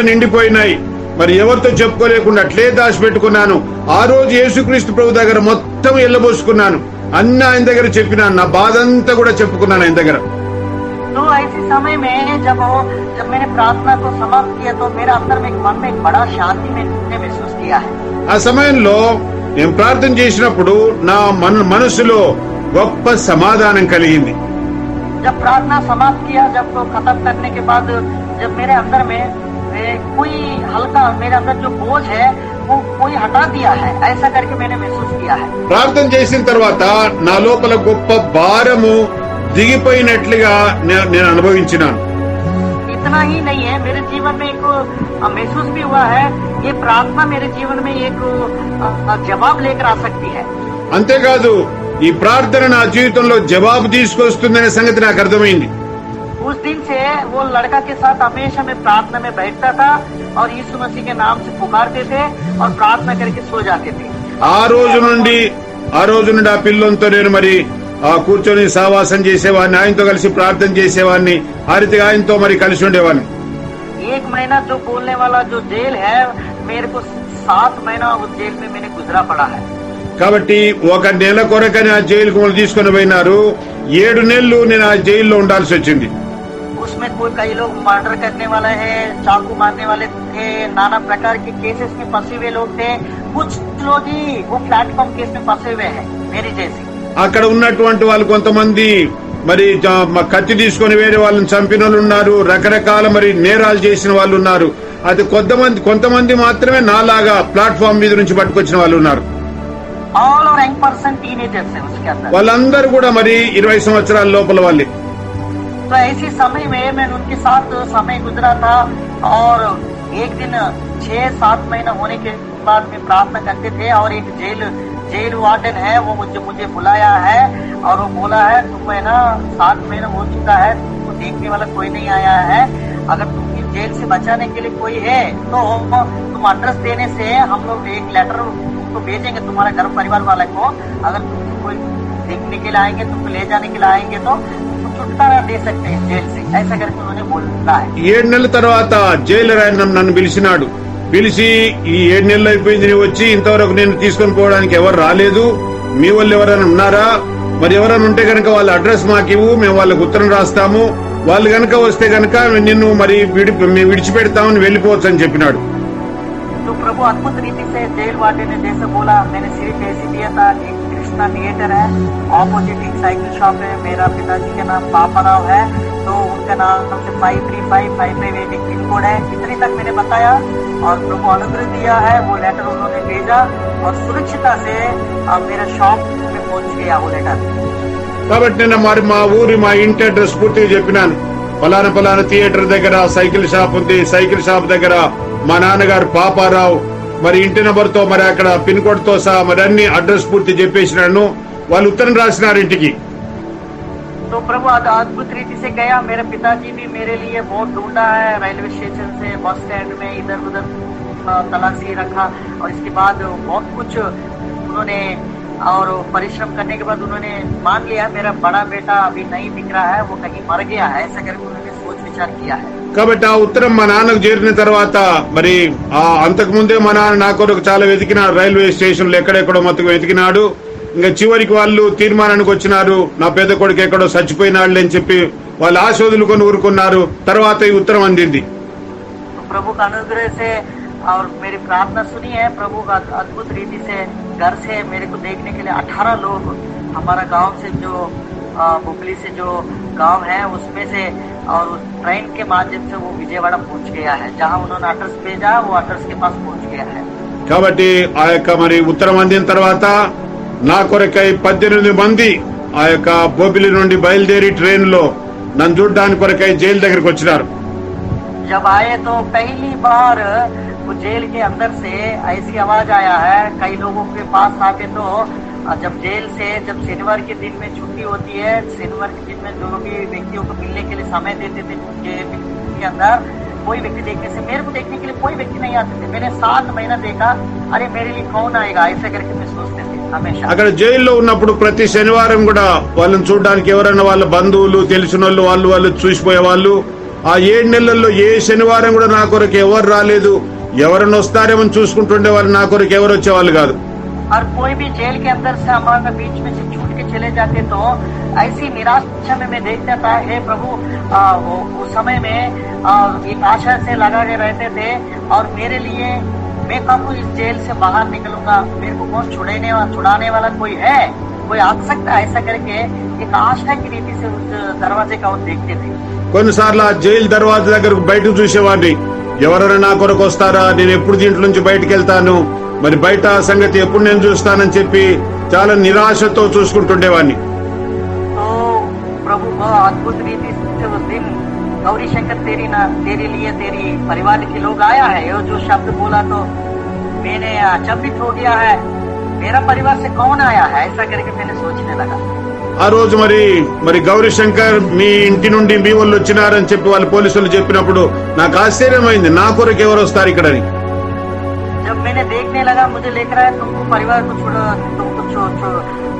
నిండిపోయినాయి. మరి ఎవరితో చెప్పుకోలేకుండా అట్లే దాచిపెట్టుకున్నాను. ఆ రోజు యేసుక్రీస్తు ప్రభు దగ్గర మొత్తం ఎల్లబోసుకున్నాను. అన్ని ఆయన దగ్గర చెప్పినాను, నా బాధ అంతా కూడా చెప్పుకున్నాను ఆయన దగ్గర. तो ऐसे समय में जब मैंने प्रार्थना को समाप्त किया तो मेरा अंदर में मन में एक बड़ा शांति मैंने महसूस किया है। ఆ సమయంలో నేను ప్రార్థన చేసినప్పుడు నా మనసులో గొప్ప సమాధానం కలిగింది. जब प्रार्थना समाप्त किया, जब खत्म करने के बाद जब मेरे अंदर में कोई हल्का, मेरे अंदर जो बोझ है वो कोई हटा दिया है, ऐसा करके मैंने महसूस किया है। ప్రార్థన చేసిన తర్వాత నా లోపల గొప్ప భారము దిగిపోయినట్లుగా నేను అనుభవించినాను. इतना ही नहीं है, मेरे जीवन में एक महसूस भी हुआ है, ये प्रार्थना मेरे जीवन में एक जवाब लेकर आ सकती है। అంతేకాదు ఈ ప్రార్థన నా జీవితంలో జవాబు తీసుకొస్తుందనే సంగతి నాకు అర్థమైంది. उस दिन से वो लड़का के साथ हमेशा मैं प्रार्थना में बैठता था और यीशु मसीह के नाम से पुकारते थे और प्रार्थना करके सो जाते थे। ఆ రోజు నుండి ఆ పిల్లలతో నేను మరి ఆ కూర్చొని సావాసం చేసేవాడిని, ఆయనతో కలిసి ప్రార్థన చేసేవాడిని, ఆ రీతిగా ఆయనతో మరి కలిసి ఉండేవాడిని. 1 महीना जो बोलने वाला जो जेल है, मेरे को 7 महीना उस जेल में मैंने गुजरा पड़ा है। కాబట్టి 1 నెల కొరకని ఆ జైలుకు తీసుకుని పోయినారు. 7 నెలలు నేను ఆ జైల్లో ఉండాల్సి వచ్చింది. उसमें कई लोग मर्डर करने वाले हैं, चाकू मारने वाले थे, नाना प्रकार के केसेस में फंसे हुए लोग थे। कुछ लोग ही वो प्लेटफॉर्म केस में फंसे हुए हैं मेरी जैसे। అక్కడ ఉన్నటువంటి వాళ్ళు కొంతమంది మరి కత్తి తీసుకొని వేరే వాళ్ళని చంపిన వాళ్ళు ఉన్నారు, రకరకాల మరి నేరాలు చేసిన వాళ్ళు ఉన్నారు. అది కొంతమంది మాత్రమే నాలాగా ప్లాట్ఫామ్ మీద నుంచి పట్టుకొచ్చిన వాళ్ళు ఉన్నారు. ऑल और 1% टीनेजर्स है उसके अंदर। వాళ్ళందరూ కూడా మరి 20 సంవత్సరాల లోపల వాళ్ళే. तो ऐसे समय में मैं उनके साथ समय गुजरा था और एक दिन 6-7 महीना होने के बाद में प्रार्थना करते थे और एक जेल जेल वार्डन है वो मुझे बुलाया है और वो बोला है तुम है ना 7 महीना हो चुका है, तुमको देखने वाला कोई नहीं आया है, अगर तुमकी जेल से बचाने के लिए कोई है तो तुम एड्रेस देने से हम लोग एक लेटर तुमको भेजेंगे तुम्हारा घर परिवार वाले को, अगर तुमको कोई देखने के लिए आएंगे, तुमको ले जाने के लिए आएंगे तो तुम छुटकारा दे सकते हैं जेल से, ऐसा करके उन्होंने बोला है। 7 నెలల తర్వాత జైలర్ ఆయన నన్ను పిలిచినాడు. పిలిచి ఈ 7 నెలలు అయిపోయింది, నువ్వు వచ్చి ఇంతవరకు నేను తీసుకొని పోవడానికి ఎవరు రాలేదు, మీ వాళ్ళు ఎవరైనా ఉన్నారా, మరి ఎవరైనా ఉంటే గనక వాళ్ళ అడ్రస్ మాకు ఇవ్వు, మేము వాళ్ళకు ఉత్తరం రాస్తాము, వాళ్ళు గనక వస్తే గనక నిన్ను మరి మేము విడిచిపెడతామని వెళ్ళిపోవచ్చు అని చెప్పినాడు. तो प्रभु अद्भुत रीति से जेल वार्डन ने जैसे बोला, मैंने सिर्फ ऐसे दिया था, एक कृष्णा थिएटर है, ऑपोजिट एक साइकिल शॉप है, मेरा पिताजी का नाम पापाराव है, तो उनका नाम से 535558 एक पिन कोड है, इतनी तक मैंने बताया और प्रभु अनुग्रह दिया है, वो लेटर उन्होंने भेजा और सुरक्षिता से मेरा शॉप में पहुंच गया वो लेटर। కాబట్టి నేను మరి మా ఊరి మా ఇంటి అడ్రస్ పూర్తిగా చెప్పినాను. పలానా థియేటర్ దగ్గర సైకిల్ షాప్ ఉంది, సైకిల్ షాప్ దగ్గర మా నాన్నగారు పాపారావు, మరి ఇంటి నెంబర్ తో మరి అక్కడ పిన్ కోడ్ తో సహా మరి అన్ని అడ్రస్ పూర్తి చెప్పేసినాను. వాళ్ళు ఉత్తరం రాసినారు ఇంటికి. तो प्रभु अद्भुत रीति से गया, मेरे पिताजी भी मेरे लिए बहुत ढूंढा है, रेलवे स्टेशन से बस स्टैंड में इधर उधर तलाशी रखा और इसके बाद बहुत कुछ उन्होंने और परिश्रम करने के बाद उन्होंने मान लिया मेरा बड़ा बेटा अभी नहीं दिख रहा है, वो कहीं मर गया है, ऐसा करके उन्होंने सोच विचार किया है। కాబట్టి ఆ ఉత్తరం మా నాన్నకు చేరిన తర్వాత మరి అంతకు ముందే మా నాన్న నా కొరకు చాలా వెతికినాడు, రైల్వే స్టేషన్ లో ఎక్కడెక్కడో మొత్తం వెతికినాడు. ఇంకా చివరికి వాళ్ళు తీర్మానానికి వచ్చినారు, నా పెద్ద కొడుకు ఎక్కడో చచ్చిపోయినాడు అని చెప్పి వాళ్ళు ఆశోదులుకొని ఊరుకున్నారు. తర్వాత ఈ ఉత్తరం అందింది. प्रभु का अनुग्रह से और मेरी प्रार्थना सुनी है, प्रभु का अद्भुत रीति से घर से मेरे को देखने के लिए 18 लोग हमारा गांव से जो बुबली से जो गांव है उसमें से और ट्रेन के माध्यम से वो विजयवाड़ा पहुंच गया है, जहां उन्होंने एड्रेस भेजा वो एड्रेस के पास पहुंच गया है। కాబట్టి ఆ యొక్క మరి ఉత్తరం అందిన తర్వాత నా కొరకై 18 మంది ఆ యొక్క బొబిలి నుండి బయలుదేరి ట్రైన్ లో నన్ను చూడడానికి కొరకై జైలు దగ్గరికి వచ్చినారు. जब आए तो पहली बार वो जेल के अंदर से ऐसी आवाज आया है, कई लोगों के पास आके तो जब जेल से जब शनिवार के दिन में छुट्टी होती है, शनिवार के दिन में जो भी व्यक्तियों को मिलने के लिए समय देते थे जेल के अंदर, कोई व्यक्ति देखने से मेरे को देखने के लिए कोई व्यक्ति नहीं आते थे। मैंने 7 महीना देखा, अरे मेरे लिए कौन आएगा, ऐसा करके मैं सोचते थे हमेशा। అక్కడ జైల్లో ఉన్నప్పుడు ప్రతి శనివారం కూడా వాళ్ళని చూడడానికి ఎవరైనా వాళ్ళ బంధువులు తెలిసిన వాళ్ళు చూసిపోయే వాళ్ళు. ఆ 7 నెలల్లో ఏ శనివారం కూడా నా కొరకు ఎవరు రాలేదు, ఎవరైనా వస్తారేమో చూసుకుంటుండే వాళ్ళు, నా కొరకు ఎవరు వచ్చేవాళ్ళు కాదు. और कोई भी जेल के अंदर से हमारे बीच में से छूट के चले जाते तो ऐसी निराशा में मैं देखता था, हे प्रभु उस समय में एक आशा से लगा के रहते थे और मेरे लिए मैं कब इस जेल से बाहर निकलूंगा, मेरे को कौन छुड़ाने वाला कोई है, कोई आ सकता है, ऐसा करके एक आशा की रीति से उस दरवाजे का वो देखते थे। కొన్నిసార్లు ఆ జైలు దర్వాజా దగ్గర బయటకు చూసేవాడిని, ఎవరైనా నా కొరకు వస్తారా, నేను ఎప్పుడు దీంట్లో నుంచి బయటకు వెళ్తాను, మరి బయట సంగతి ఎప్పుడు నేను చూస్తానని చెప్పి చాలా నిరాశతో చూసుకుంటుండేవాడిని. तो प्रभु अद्भुत रीति से उस दिन गौरी शंकर तेरे लिए तेरी परिवार के लोग आया है, ये जो शब्द बोला तो मैंने अचंभित हो गया है, मेरा परिवार से कौन आया है, ऐसा करके मैंने सोचने लगा। ఆ రోజు మరి గౌరీ శంకర్ మీ ఇంటి నుండి మీ వాళ్ళు వచ్చినారని చెప్పి వాళ్ళు పోలీసులు చెప్పినప్పుడు నాకు ఆశ్చర్యమైంది, నా కొరకు ఎవరు వస్తారు ఇక్కడని. जब मैंने देखने लगा मुझे लेकर आया, तुमको परिवार को तुमको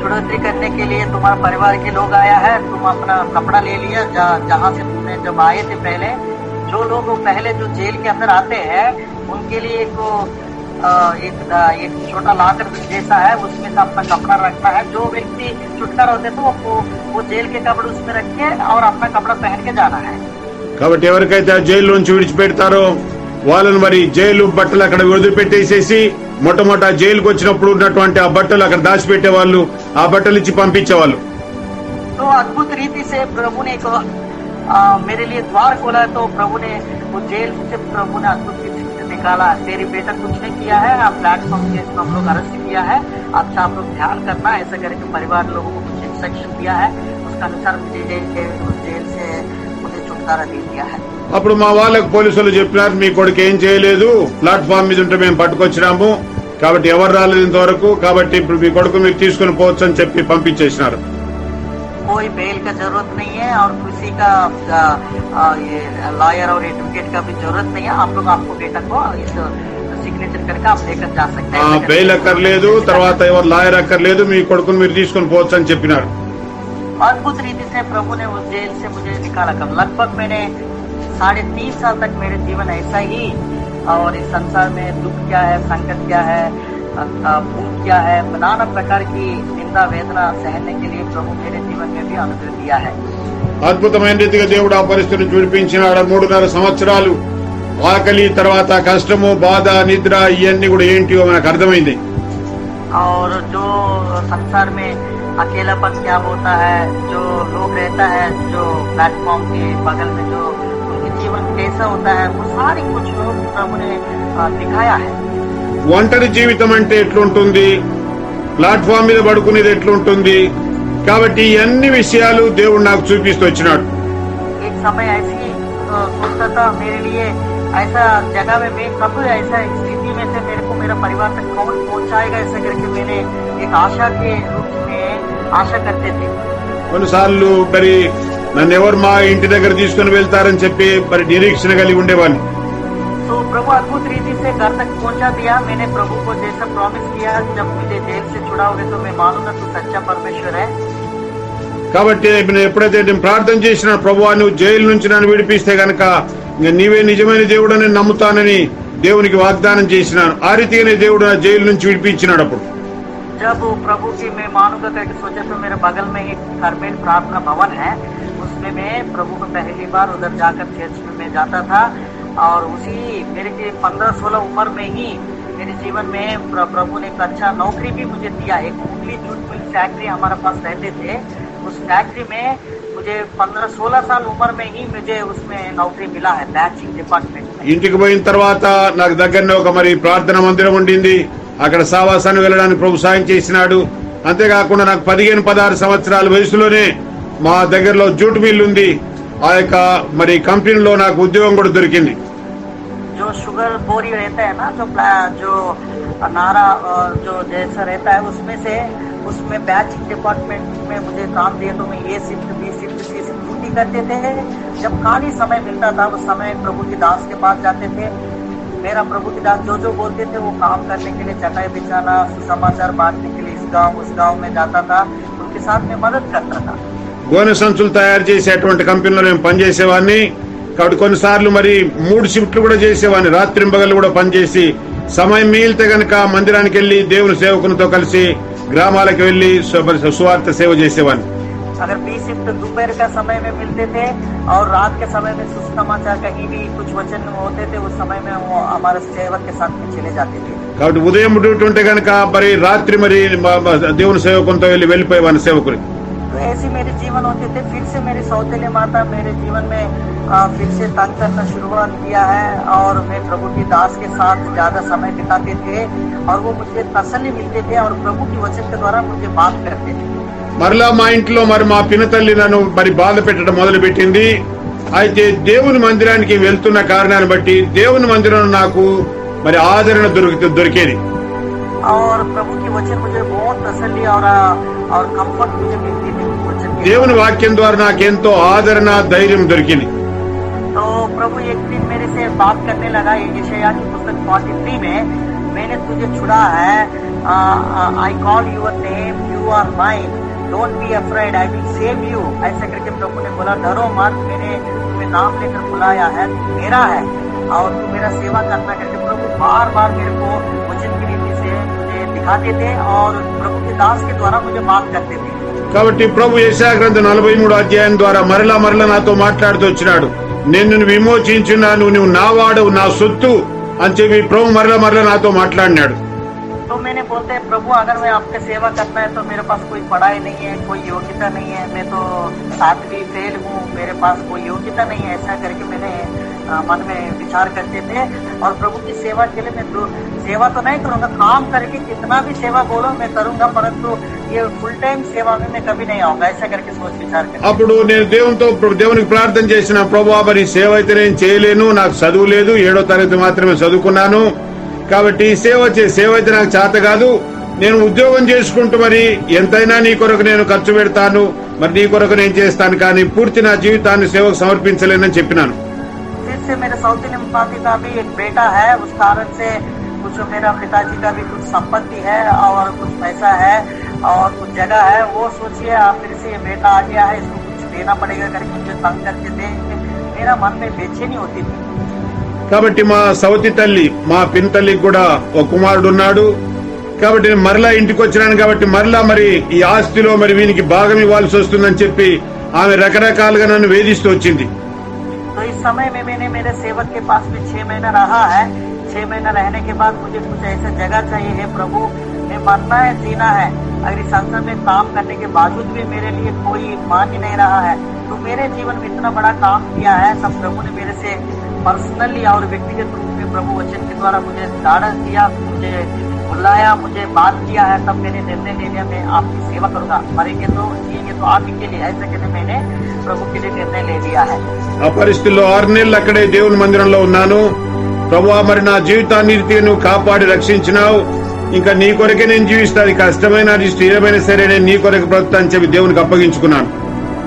छुड़ौती करने के लिए तुम्हारा परिवार के लोग आया है, तुम अपना कपड़ा ले लिया जहाँ से तुमने जब आए थे पहले, जो लोग पहले जो जेल के अंदर आते हैं उनके लिए एक छोटा लाकर जैसा है, उसमें से अपना कपड़ा रखना है, जो व्यक्ति छुटकारा होते तो वो जेल के कपड़े उसमें रख के और अपना कपड़ा पहन के जाना है। కాబట్టి ఎవరికైతే ఆ జైలు నుంచి విడిచిపెడతారో వాళ్ళని మరి జైలు బట్టలు అక్కడ వదిలిపెట్టేసేసి మొట్టమొదట జైలుకు వచ్చినప్పుడు ఉన్నటువంటి ఆ బట్టలు అక్కడ దాచిపెట్టే వాళ్ళు, ఆ బట్టలు ఇచ్చి పంపించేవాళ్ళు. तो अद्भुत रीति से प्रभु ने मेरे लिए द्वार खोला, तो प्रभु ने वो जेल से प्रभु ने अद्भुत रीति से निकाला, तेरी बेटा कुछ नहीं किया है, आप प्लेटफॉर्म केस में हम लोग अरेस्ट किया है, अच्छा आप लोग ध्यान करना, ऐसा करके परिवार लोगों को कुछ इंस्ट्रक्शन दिया है, उसका अनुसार मुझे जेल से मुझे छुटकारा दे दिया है। అప్పుడు మా వాళ్ళకు పోలీసులు చెప్పినారు, మీ కొడుకు ఏం చేయలేదు, ప్లాట్ఫామ్ మీద ఉంటే మేము పట్టుకొచ్చినాము, కాబట్టి ఎవరు రాలేదు ఇంతవరకు, కాబట్టి ఇప్పుడు మీ కొడుకు మీరు తీసుకుని పోవచ్చు అని చెప్పి పంపించేసినారు. कोई बेल का जरूरत नहीं है और किसी का ये लॉयर और एडवोकेट का भी जरूरत नहीं है. आप लोग आपको बेटा को इस सिग्नेचर करके आप लेकर जा सकते हैं. బెయిల్ అక్కర్లేదు, తర్వాత ఎవరు లాయర్ అక్కర్లేదు, మీ కొడుకుని మీరు తీసుకుని పోవచ్చు అని చెప్పినారు. अद्भुत रीति से प्रभु ने उस जेल से मुझे निकाला. कब लगभग मैंने 3.5 साल तक मेरे जीवन ऐसा ही, और इस संसार में दुख क्या है, संकट क्या है, भूख क्या है, नाना प्रकार की निंदा वेदना सहने के लिए प्रभु मेरे जीवन में भी अनुग्रह दिया है. అద్భుతమైన రీతిగా దేవుడు ఆ పరిస్థితిని విడిపించినాడు. 3.5 సంవత్సరాలు ఆకలి, తర్వాత కష్టము, బాధ, నిద్ర ఇవన్నీ కూడా ఏంటివో మనకు అర్థమైంది. और जो संसार में अकेलापन क्या होता है, जो लोग रहता है, जो प्लेटफॉर्म के बगल में जो उनके जीवन कैसा होता है, वो सारी कुछ लोग प्रभु ने दिखाया है. ఒంటరి జీవితం అంటే ఎట్లుంటుంది, ప్లాట్ఫామ్ మీద పడుకునేది ఎట్లుంటుంది, కాబట్టి ఈ అన్ని విషయాలు దేవుడు నాకు చూపిస్తూ వచ్చినాడు. एक समय ऐसी सोचता था मेरे लिए ऐसा जगह में मैं कब ऐसा स्थिति में से मेरे को मेरा परिवार तक कौन पहुंचाएगा, ऐसा करके मैंने एक आशा के रूप में आशा करते थे. కొన్నిసార్లు మరి నన్ను ఎవరు మా ఇంటి దగ్గర తీసుకుని వెళ్తారని చెప్పి మరి నిరీక్షణ కలిగి ఉండేవాడిని. तो प्रभु अद्भुत रीति से घर तक पहुंचा दिया. मैंने प्रभु को जैसा प्रॉमिस किया, जब मुझे जेल से छुड़ाओगे तो मैं मानूंगा तू सच्चा परमेश्वर है. కాబట్టి నేను ఎప్పుడైతే నేను ప్రార్థన చేసిన, ప్రభువా నువ్వు జైలు నుంచి నన్ను విడిపిస్తే గనక నీవే నిజమైన దేవుడు అని నమ్ముతానని దేవునికి వాగ్దానం చేసినాను. ఆ రీతిగానే దేవుడు నా జైలు నుంచి విడిపించినాడు. అప్పుడు जब प्रभु की मैं मानूंगा करके सोचा तो मेरे बगल में एक कार्मेल प्रार्थना भवन है, उसमें मैं प्रभु को पहली बार उधर जाकर चर्च में जाता था. और उसी मेरे के 15-16 उम्र में ही मेरे जीवन में प्रभु ने एक अच्छा नौकरी भी मुझे दिया. एक उंगली जूट मिल फैक्ट्री हमारे पास रहते थे, उस फैक्ट्री में मुझे 15-16 साल उम्र में ही मुझे उसमें नौकरी मिला है, बैचिंग डिपार्टमेंट में. ఇంటికి పోయిన తర్వాత నాకు దగ్గరనే ఒక మరి ప్రార్థన మందిరం ఉండింది. అక్కడ సావాసాన్ని వెళ్ళడానికి ప్రభు సాయం చేసినాడు. అంతేకాకుండా నాకు 15-16 సంవత్సరాల వయసులోనే మా దగ్గరలో జూట్ మిల్ ఉంది. ఆ యొక్క మరి కంపెనీలో నాకు ఉద్యోగం కూడా దొరికింది. जो शुगर बोरी रहता है ना, जो नारा जो जैसा रहता है, उसमें बैचिंग डिपार्टमेंट में मुझे काम दिया. तो मैं ए शिफ्ट, बी शिफ्ट, सी शिफ्ट ड्यूटी करते थे. जब खाली समय मिलता था उस समय प्रभु की दास के पास जाते थे. मेरा प्रभु की दास जो बोलते थे वो काम करने के लिए, चटाई बिछाना, सुसमाचार बांटने के लिए इस गांव उस गांव में जाता था, उनके साथ में मदद करता था. గోనె సంచులు తయారు చేసేటువంటి కంపెనీలో నేను పనిచేసేవాడిని. కాబట్టి కొన్నిసార్లు మరి 3 షిఫ్ట్లు కూడా చేసేవాడిని. రాత్రింబగళ్ళు కూడా పనిచేసి సమయం మిగిలితే గనక మందిరానికి వెళ్లి దేవుని సేవకునితో కలిసి గ్రామాలకు వెళ్లి సువార్త సేవ చేసేవాడిని. अगर बी शिफ्ट दोपहर का समय में मिलते थे और रात के समय में सुसमाचार कहीं भी कुछ वचन होते थे, उस समय में वो हमारे सेवक के साथ में चले जाते थे. కాబట్టి ఉదయం డ్యూటీ ఉంటే గనక మరి రాత్రి మరి దేవుని సేవకునితో వెళ్ళిపోయేవాడిని సేవకుని. तो ऐसे मेरे जीवन होते थे. फिर से मेरी सौतेली माता मेरे जीवन में फिर से तंग करना शुरुआत किया है, और मैं प्रभु की दास के साथ ज्यादा समय बिताते थे और वो मुझे तसल्ली मिलते थे और प्रभु की वचन के द्वारा मुझे बात करते थे. మరలా మా ఇంట్లో మరి మా పినతల్లి నన్ను మరి బాధ పెట్టడం మొదలు పెట్టింది. అయితే దేవుని మందిరానికి వెళ్తున్న కారణాన్ని బట్టి దేవుని మందిరం నాకు మరి ఆదరణ దొరికేది. और प्रभु की वचन मुझे बहुत तसल्ली और कंफर्ट मुझे मिलती थी. దేవుని వాక్యం ద్వారా నాకెంతో ఆదరణ, ధైర్యం దొరికింది. तो प्रभु एक दिन मेरे से बात करने लगा. यशायाह की पुस्तक 43 में, मैंने तुझे छुड़ा है, I call your name, you are mine, don't be afraid, I will save you. ऐसा करके प्रभु ने बोला, डरो मत, मैंने तुम्हें नाम लेकर बुलाया है, तू मेरा है और तू मेरा सेवा करना करके प्रभु बार बार मेरे को वचन की रीति से मुझे दिखाते थे और प्रभु के दास के द्वारा मुझे बात करते थे. కాబట్టి ప్రభు యెషయా గ్రంథం 43 అధ్యాయం ద్వారా మరలా నాతో మాట్లాడుతూ వచ్చినాడు. నేను నిన్ను విమోచించున్నాను, నువ్వు నా వాడవు, నా సొత్తు అని చెప్పి ప్రభు మరలా నాతో మాట్లాడినాడు. तो मैंने बोलते हैं, प्रभु अगर मैं आपका सेवा करना है तो मेरे पास कोई पढ़ाई नहीं है, कोई योग्यता नहीं है, मैं तो 7वीं फेल हूँ, मेरे पास कोई योग्यता नहीं है. ऐसा करके मैंने मन में विचार करते थे. और प्रभु की सेवा के लिए मैं सेवा तो नहीं करूंगा, काम करके कितना भी सेवा बोलो मैं करूंगा, परंतु ये फुल टाइम सेवा में मैं कभी नहीं आऊंगा. ऐसा करके सोच विचार कर అప్పుడు నేను దేవునికి ప్రార్థన చేసిన, ప్రభువా మరి సేవ అయితే నేను చేయలేను, నాకు చదువు లేదు, 7వ తరగతి మాత్రమే చదువుకున్నాను, కాబట్టి సేవ అయితే నాకు చేత కాదు. నేను ఉద్యోగం చేసుకుంటూ మరి ఎంతైనా నీ కొరకు నేను ఖర్చు పెడతాను, మరి నీ కొరకు నేను చేస్తాను, కానీ పూర్తి నా జీవితాన్ని సేవకు సమర్పించలేనని చెప్పినాను. फिर से मेरे साउथ इंडियन पार्टी का भी एक बेटा है, उस कारण से कुछ मेरा पिताजी का भी कुछ संपत्ति है और कुछ पैसा है और कुछ जगह है. वो सोचिए आप, फिर से ये बेटा आ गया है, इसको कुछ देना पड़ेगा करके मुझे तंग करके दे. मेरा मन में बेचैनी होती थी. కాబట్టి మా సవతి తల్లి, మా పిన్ తల్లికి కూడా ఒక కుమారుడు ఉన్నాడు. కాబట్టి నేను మరలా ఇంటికి వచ్చినాను. కాబట్టి మరలా మరి ఈ ఆస్తిలో మరి వీనికి భాగం ఇవ్వాల్సి వస్తుందని చెప్పి ఆమె రకరకాలుగా నన్ను వేధిస్తూ వచ్చింది. तो इस समय में मैंने मेरे सेवक के पास में 6 महीना रहा है. 6 महीना रहने के बाद मुझे कुछ ऐसा जगह चाहिए है प्रभु, मैं मरना है जीना है. अगर इस संसार में काम करने के बावजूद भी मेरे लिए कोई मान ही नहीं रहा है, तो मेरे जीवन में इतना बड़ा काम किया है, तब प्रभु ने मेरे से पर्सनली और व्यक्तिगत रूप में प्रभु वचन के द्वारा मुझे गाइडेंस दिया, मुझे बुलाया, मुझे बात किया है. तब मैंने निर्णय ले लिया मैं आपकी सेवा करूंगा, मरेंगे तो जिएंगे तो आप ही के लिए, ऐसा कहते मैंने प्रभु के लिए निर्णय ले लिया है. ఆ పరిస్థితుల్లో 6 నెలలు అక్కడే దేవుని మందిరంలో ఉన్నాను. ప్రభువా, మరి నా జీవితాన్ని రీతిగా నువ్వు కాపాడి రక్షించినావు. ఇంకా నీ కొరకే నేను జీవిస్తాను, కష్టమైన స్థిరమైన సరే నేను నీ కొరకు బ్రతుకుతా అని చెప్పి దేవునికి అప్పగించుకున్నాను.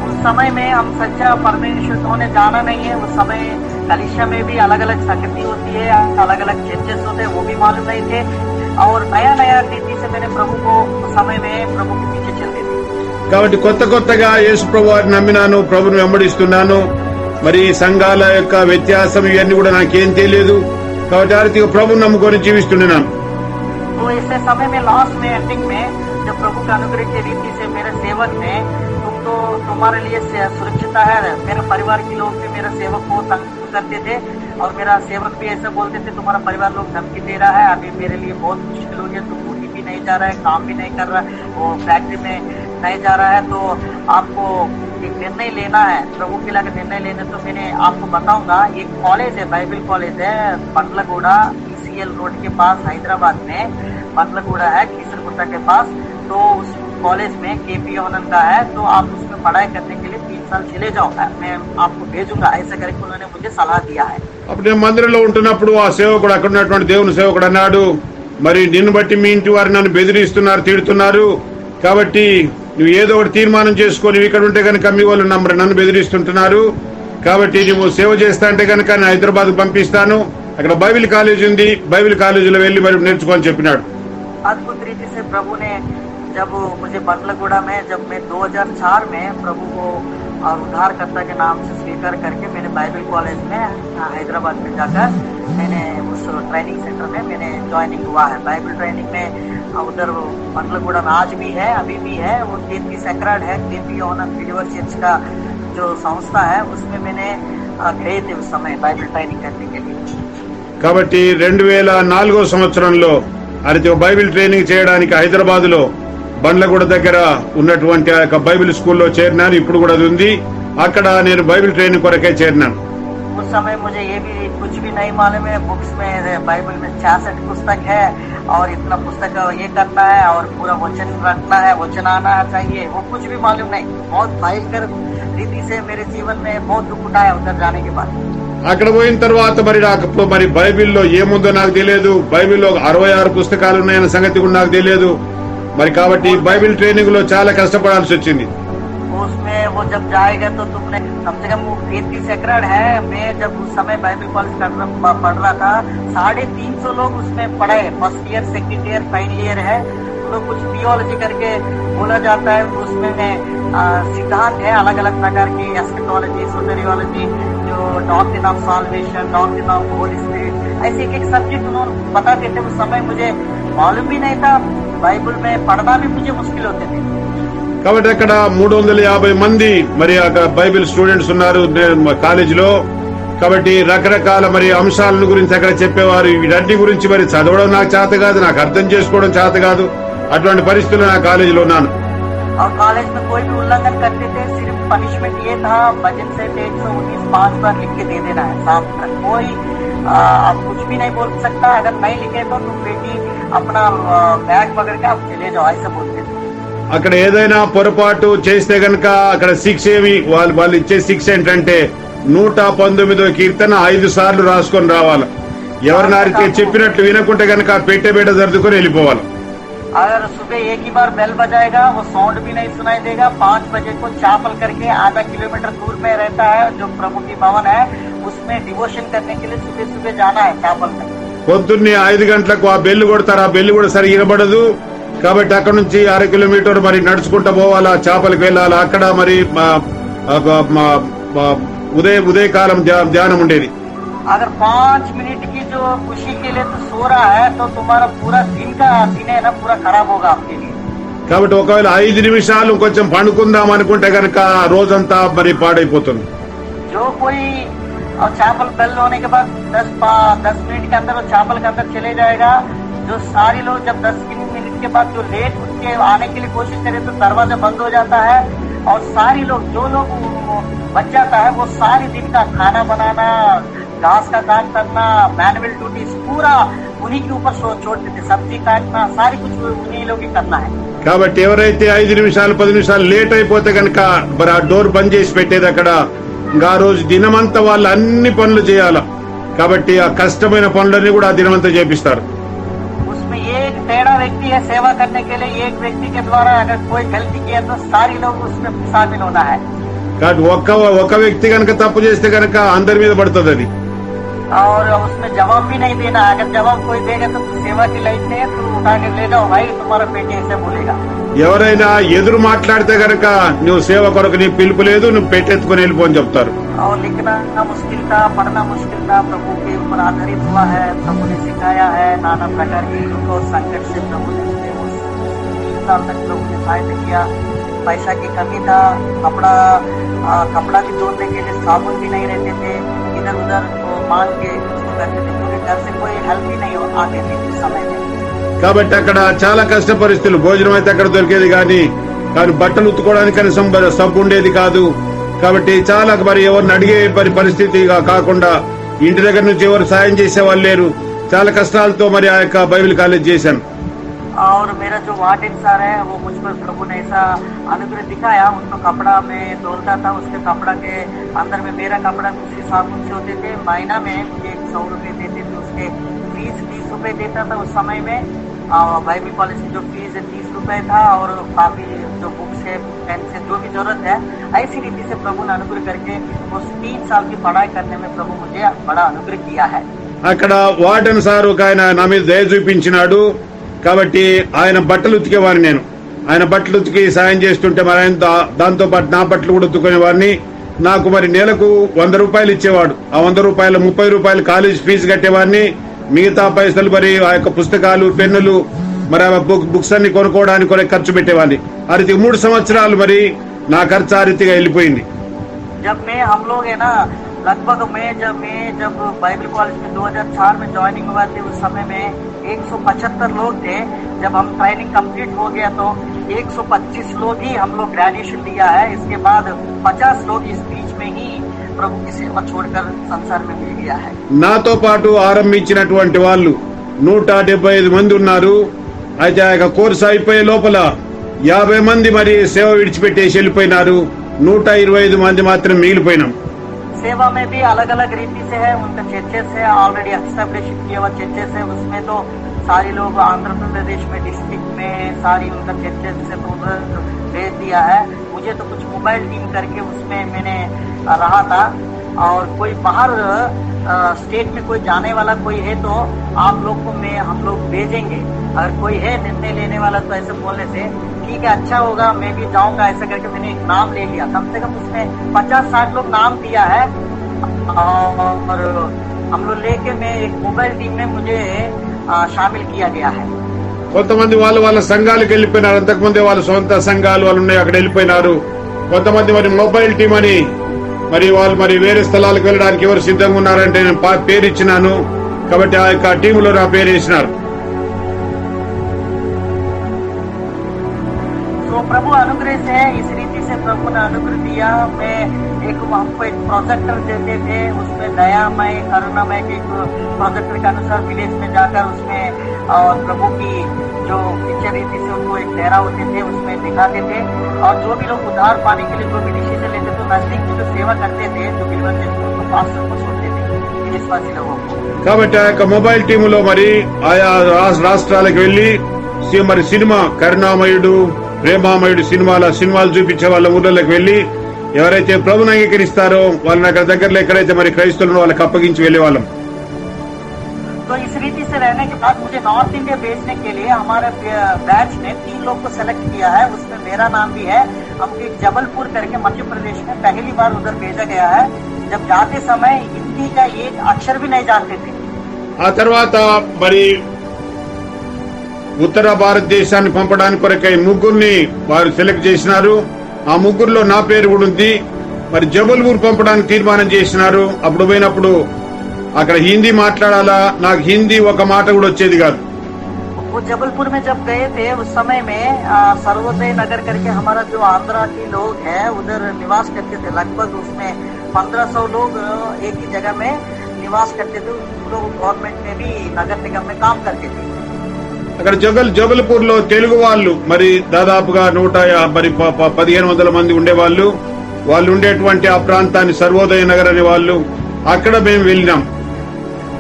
उस समय में हम सच्चा परमेश्वर को ने जाना नहीं है. उस समय कलीसिया में भी अलग अलग संगति होती है, अलग अलग चर्चेस होते हैं, वो भी मालूम नहीं थे. और नया नया रीति से मैंने प्रभु को उस समय में प्रभु के पीछे चलती थी. కాబట్టి కొత్తగా యేసు ప్రభు వారిని నమ్మినాను, ప్రభుని వెంబడిస్తున్నాను. మరి సంఘాల యొక్క వ్యత్యాసం ఇవన్నీ కూడా నాకేం తెలియదు. కాబట్టి ఆ రీతిగా ప్రభుని నమ్ముకొని జీవిస్తున్నాను. तो ऐसे समय में लास्ट में एंडिंग में जब प्रभु का अनुग्रह की रीति से मेरे सेवक ने, तुम तो तुम्हारे लिए सुरक्षित है. मेरे परिवार के लोग भी मेरे सेवक को तंग करते थे और मेरा सेवक भी ऐसा बोलते थे तुम्हारा परिवार लोग धमकी दे रहा है, अभी मेरे लिए बहुत मुश्किल हो गया, तुम ड्यूटी भी नहीं जा रहा है, काम भी नहीं कर रहा है, वो फैक्ट्री में नहीं जा रहा है, तो आपको एक निर्णय लेना है, प्रभु के लिए निर्णय लेने. तो मैंने आपको बताऊंगा, एक कॉलेज है, बाइबल कॉलेज है, पटलगोड़ा ECL रोड के पास हैदराबाद में. पटलगोड़ा है कीसरगुट्टा के पास. तो उस कॉलेज में KP ऑनन का है, तो आप उसमें पढ़ाई करने के लिए 3 साल चले जाओ, मैं आपको भेजूंगा, ऐसा करके उन्होंने मुझे सलाह दिया है. అప్పుడు నేను మందిరంలో ఉంటున్నప్పుడు ఆ సేవకుడు, అక్కడ ఉన్నటువంటి దేవుని సేవకుడు అన్నాడు, మరి నిన్ను బట్టి మీ ఇంటి వారు నన్ను బెదిరిస్తున్నారు, తిడుతున్నారు. కాబట్టి నువ్వు ఏదో ఒకటి తీర్మానం చేసుకొని ఇక్కడ ఉంటే కనుక మీ వాళ్ళు నన్ను బెదిరిస్తుంటున్నారు. కాబట్టి నువ్వు సేవ చేస్తా అంటే కనుక నేను హైదరాబాద్ పంపిస్తాను, అక్కడ బైబిల్ కాలేజ్ ఉంది, బైబిల్ కాలేజీలో వెళ్లి మరి నేర్చుకోని చెప్పినాడు. अद्भुत रीति से प्रभु ने जब मुझे बटलगोड़ा में, जब मैं 2004 में प्रभु को और उद्धारकर्ता के नाम से स्वीकार करके मैंने बाइबल कॉलेज में हैदराबाद में जाकर मैंने उस ट्रेनिंग सेंटर में मैंने ज्वाइनिंग हुआ है. बाइबल ट्रेनिंग में उधर बटलगोड़ा में आज भी है, अभी भी है. वो KP सेक्रेड है, KP ऑनर बिलीवर चर्च का जो संस्था है, उसमें मैंने गए थे उस समय बाइबल ट्रेनिंग करने के लिए. కాబట్టి 2004 సంవత్సరంలో అది బైబిల్ ట్రైనింగ్ చేయడానికి హైదరాబాద్ లో బండ్లగూడ దగ్గర ఉన్నటువంటి ఆ యొక్క బైబిల్ స్కూల్లో చేరినాను. ఇప్పుడు కూడా అది ఉంది. అక్కడ నేను బైబిల్ ట్రైనింగ్ కొరకే చేరినాను. उस समय मुझे ये भी कुछ भी नहीं मालूम है. बुक्स में बाइबल में 66 पुस्तक है और इतना पुस्तक ये करना है और पूरा वचन रखना है, वचन आना चाहिए, वो कुछ भी मालूम नहीं. बहुत भयंकर रीति से मेरे जीवन में बहुत दुख उठाया उधर जाने के बाद. అక్కడ పోయిన తర్వాత మరి బైబిల్లో ఏముందో నాకు తెలియదు. బైబిల్లో 66 పుస్తకాలు ఉన్నాయన్న సంగతి కూడా నాకు తెలియదు. మరి కాబట్టి బైబిల్ ట్రైనింగ్ లో చాలా కష్టపడాల్సి వచ్చింది. उसमें वो जब जाएगा तो तुमने कम से कम वो KP सेक्रेड है. मैं जब उस समय बाइबल कॉलेज पढ़ रहा था, 350 लोग उसमें पढ़े. First year, second year, final year है. तो कुछ थियोलॉजी करके बोला जाता है. उसमें सिद्धांत है अलग अलग प्रकार की, एस्केटोलॉजी, सोटेरियोलॉजी, जो doctrine of solvation, doctrine of Holi spirit, ऐसे एक सब्जेक्ट उन्होंने बताते थे. उस समय मुझे मालूम भी नहीं था, बाइबल में पढ़ना भी मुझे मुश्किल होते थे. కాబట్టి అక్కడ 350 మంది మరి బైబిల్ స్టూడెంట్స్ ఉన్నారు కాలేజీలో. కాబట్టి రకరకాల మరి అంశాలను గురించి అక్కడ చెప్పేవారు. వీటన్నిటి గురించి మరి చదవడం నాకు చేత కాదు, నాకు అర్థం చేసుకోవడం చేత కాదు. అటువంటి పరిస్థితుల్లో నా కాలేజీలో ఉన్నాను. और कॉलेज में कोई भी उल्लंघन करते थे, सिर्फ पनिशमेंट ये था, भजन से 119 5 बार लिख के दे देना है शाम तक. कोई आप कुछ भी नहीं बोल सकता. अगर नहीं लिखे तो तुम बेटी अपना बैग पकड़ के आप चले जाओ, ऐसा बोलते थे. అక్కడ ఏదైనా పొరపాటు చేస్తే గనక అక్కడ శిక్ష ఏమి, వాళ్ళు ఇచ్చే శిక్ష ఏంటంటే 119వ కీర్తన 5 సార్లు రాసుకొని రావాలి. ఎవరి నారికి చెప్పినట్లు వినకుంటే కనుక పెట్టే బిడ్డ సర్దుకొని వెళ్ళిపోవాలి. अगर सुबह एक ही बार बेल बजाएगा वो साउंड भी नहीं सुनाई देगा. 5 बजे को चापल करके आधा किलोमीटर दूर में रहता है जो प्रभु की भवन है, उसमें डिवोशन करने के लिए सुबह सुबह जाना है चापल में. పొద్దున్నే 5 గంటలకు ఆ బెల్లు కొడతారు. ఆ బెల్లు కూడా సరిగా వినబడదు. కాబట్టి అక్కడ నుంచి 1/2 కిలోమీటర్ మరి నడుచుకుంటూ పోవాలా, చేపలకు వెళ్ళాలా. అక్కడ మరి ఉదయకాలం ధ్యానం ఉండేది. अगर 5 मिनट की जो खुशी के लिए तो सो रहा है तो तुम्हारा पूरा दिन है ना पूरा खराब होगा आपके लिए. కాబట్టి ఒకవేళ 5 నిమిషాలు కొంచెం పండుకుందాం అనుకుంటే కనుక రోజంతా మరి పాడైపోతుంది. जो कोई चापल बेल होने के बाद 10 मिनट के अंदर वो चापल के अंदर चले जाएगा. जो सारे लोग जब 10 मिनट के बाद जो लेट उठ के आने के लिए कोशिश करे तो दरवाजा बंद हो जाता है और सारे लोग जो लोग बच जाता है वो सारे दिन का खाना बनाना, घास का काम करना, मैनुअल ड्यूटी पूरा उन्हीं के ऊपर छोड़ देते. सब्जी काटना सारी कुछ उन्हीं लोग ही करना है. కాబట్టి ఎవరైతే 5 నిమిషాలు 10 నిమిషాలు లేట్ అయిపోతే కనుక మరి ఆ డోర్ బంద్ చేసి పెట్టేది అక్కడ. ఇంకా ఆ రోజు దినమంతా వాళ్ళు అన్ని పనులు చేయాలా. కాబట్టి ఆ కష్టమైన పనులన్నీ కూడా ఆ దినమంతా చేపిస్తారు. उसमें एक टेढ़ा व्यक्ति है सेवा करने के लिए. एक व्यक्ति के द्वारा अगर कोई गलती किया तो सारे लोग उसमें शामिल होना है. కాబట్టి ఒక వ్యక్తి కనుక తప్పు చేస్తే కనుక అందరి మీద పడుతుంది అది. और उसमें जवाब भी नहीं देना. अगर जवाब कोई देगा तो सेवा की लाइफ में तो उठा के ले जाओ भाई तुम्हारा बेटे ऐसे बोलेगा. ఎవరైనా ఎదురు మాట్లాడితే కనుక నువ్వు సేవ కొరకు నీ పిలుపు లేదు, నువ్వు పెట్టెత్తుకుని వెళ్ళిపో అని చెప్తారు. और लिखना मुश्किल था, पढ़ना मुश्किल था, प्रभु के ऊपर आधारित हुआ है. प्रभु ने सिखाया है नाना प्रकार के दुख और संकट से प्रभु ने 3 साल तक प्रभु ने सहायता किया. पैसा की कमी था, कपड़ा भी धोने के लिए साबुन भी नहीं रहते थे. इधर उधर मांग के उसको करते थे क्योंकि घर से कोई हेल्प भी नहीं आते थे उस समय में. కాబట్టి అక్కడ చాలా కష్ట పరిస్థితులు. భోజనం అయితే అక్కడ దొరికేది కానీ బట్టలు ఉత్తుకోవడానికి కనీసం సబ్బు ఉండేది కాదు. కాబట్టి చాలా మరి ఎవరిని అడిగే పరిస్థితి కాకుండా ఇంటి దగ్గర నుంచి ఎవరు సాయం చేసే వాళ్ళు లేరు. చాలా కష్టాలతో మరి ఆ యొక్క బైబిల్ కాలేజ్ చేశాను. और मेरा जो वार्डन सर है वो मुझ पर प्रभु ने ऐसा अनुग्रह दिखाया. उनको कपड़ा में तोलता था, उसके कपड़ा के अंदर में मेरा कपड़ा उसी साबुन से होते थे. महीना में मुझे 100 रुपए देते थे. उसके फीस 30 रुपए देता था उस समय में. बाइबल कॉलेज की जो फीस है 30 रुपए था और काफी जो बुक्स है पेन से जो भी जरूरत है ऐसी रीति से प्रभु ने अनुग्रह करके उस 3 साल की पढ़ाई करने में प्रभु मुझे बड़ा अनुग्रह किया है. అక్కడ వార్డెన్ సార్ ఒక ఆయన నా మీద దయ చూపించినాడు. కాబట్టి ఆయన బట్టలు ఉతికేవాడిని. నేను ఆయన బట్టలు ఉతికి సాయం చేస్తుంటే మరి ఆయన దాంతో పాటు నా బట్టలు కూడా ఉతుకునేవాడిని. నాకు మరి నెలకు 100 రూపాయలు ఇచ్చేవాడు. ఆ 100 రూపాయలు 30 రూపాయలు కాలేజ్ ఫీజు కట్టేవాడిని. మిగతా పైసలు మరి ఆ యొక్క పుస్తకాలు, పెన్నులు, మరి బుక్స్ అన్ని కొనుక్కోవడానికి ఖర్చు పెట్టేవాడిని. ఆ రీతి 3 సంవత్సరాలు మరి నా ఖర్చు ఆ రీతిగా వెళ్ళిపోయింది. हम लोग है ना लगभग मैं जब बाइबल कॉलेज में 2004 में ज्वाइनिंग हुआ थे उस समय में 175 लोग थे. जब हम ट्रेनिंग कंप्लीट हो गया तो 125 लोग ही हम लोग ग्रेजुएशन लिया है. इसके बाद 50 लोग इस बीच में ही प्रभु की सेवा छोड़कर संसार में मिल गया है. నాతో పాటు ఆరంభించినటువంటి వాళ్ళు 175 మంది ఉన్నారు. అయితే ఆ కోర్సు అయిపోయే లోపల 50 మంది మరి సేవ విడిచిపెట్టేసి వెళ్ళిపోయినారు. 125 మంది మాత్రం మిగిలిపోయినాం. सेवा में भी अलग अलग रीति से है. उनका चर्चेस है ऑलरेडी एस्टेब्लिश किया हुआ चर्चेस है. उसमें तो सारे लोग आंध्र प्रदेश में डिस्ट्रिक्ट में सारी उनका चर्चेस से तो भेज दिया है. मुझे तो कुछ मोबाइल टीम करके उसमें मैंने रहा था. और कोई बाहर स्टेट में कोई जाने वाला कोई है तो आप लोग को हम लोग भेजेंगे. अगर कोई है निर्णय लेने वाला तो ऐसे बोलने से ठीक है अच्छा होगा मैं भी जाऊंगा. ऐसा करके मैंने एक नाम ले लिया. कम से कम उसमें 50-60 लोग नाम दिया है. और हम लोग लेके मैं एक मोबाइल टीम में मुझे शामिल किया गया है. కొంతమంది వాళ్ళ సంఘాలకు వెళ్ళిపోయినారు. అంతకుముందే వాళ్ళ సొంత సంఘాలు వాళ్ళు ఉన్నాయి అక్కడ వెళ్ళిపోయినారు. కొంతమంది మరి మొబైల్ టీం అని మరి వాళ్ళు మరి వేరే స్థలాలకు వెళ్ళడానికి ఎవరు సిద్ధంగా ఉన్నారంటే నేను పేరు ఇచ్చినాను. కాబట్టి ఆ యొక్క టీంలో నా పేరు వేసినారు. तो प्रभु अनुग्रह से इस रीति से प्रभु ने अनुग्रह दिया. मैं हमको एक प्रोजेक्टर देते थे. उसमें दयामय करुणामय के प्रोजेक्टर के अनुसार विलेज में जाकर उसमें और प्रभु की जो पिक्चर रीति से उनको एक ठहरा होते थे उसमें दिखाते थे. और जो भी लोग उद्धार पाने के लिए जो भी डिसीजन लेते थे नजदीक में जो सेवा करते थे जो बिलवन थे उनको पास्टर को छोड़ते थे. देशवासी लोगों को। కాబట్టి ఆ యొక్క మొబైల్ టీములో మరి ఆయా రాష్ట్రాలకు వెళ్లి మరి సినిమా కరుణామయుడు ప్రేమామయుడు సినిమాలు చూపించే వాళ్ళ ఊర్లలోకి వెళ్లి ఎవరైతే ప్రభుని అంగీకరిస్తారో వాళ్ళని అక్కడ దగ్గరలో ఎక్కడైతే మరి క్రైస్తవులను వాళ్ళకి అప్పగించి వెళ్లే వాళ్ళం. तो इस रीति से रहने के बाद मुझे नॉर्थ इंडिया भेजने के लिए हमारे बैच ने 3 लोग को सेलेक्ट किया है, उसमें मेरा नाम भी है। हमको जबलपुर करके मध्य प्रदेश में पहली बार उधर भेजा गया है। जब जाते समय हिंदी का एक अक्षर भी नहीं जानते थे। ఆ తర్వాత మరి ఉత్తర భారతదేశాన్ని పంపడానికి కొరకై ముగ్గురిని వారు సెలెక్ట్ చేసినారు. ఆ ముగ్గురులో నా పేరు కూడా ఉంది. మరి జబల్పూర్ పంపడానికి తీర్మానం చేసినారు. అప్పుడు పోయినప్పుడు అక్కడ హిందీ మాట్లాడాలా, నాకు హిందీ ఒక మాట కూడా వచ్చేది కాదు. वो जबलपुर में जब गए थे उस समय में सर्वोदय नगर करके हमारा जो आंध्रा के लोग हैं उधर निवास करते थे। लगभग उसमें 1500 लोग एक ही जगह में निवास करते थे। उन लोग गवर्नमेंट में भी नगर निगम में काम करते थे। అక్కడ జబల్పూర్ లో తెలుగు వాళ్ళు మరి దాదాపుగా 1500 మంది ఉండేవాళ్ళు. వాళ్ళు ఉండేటువంటి ఆ ప్రాంతాన్ని సర్వోదయ నగర్ అనే వాళ్ళు, అక్కడ మేము వెళ్ళినాం.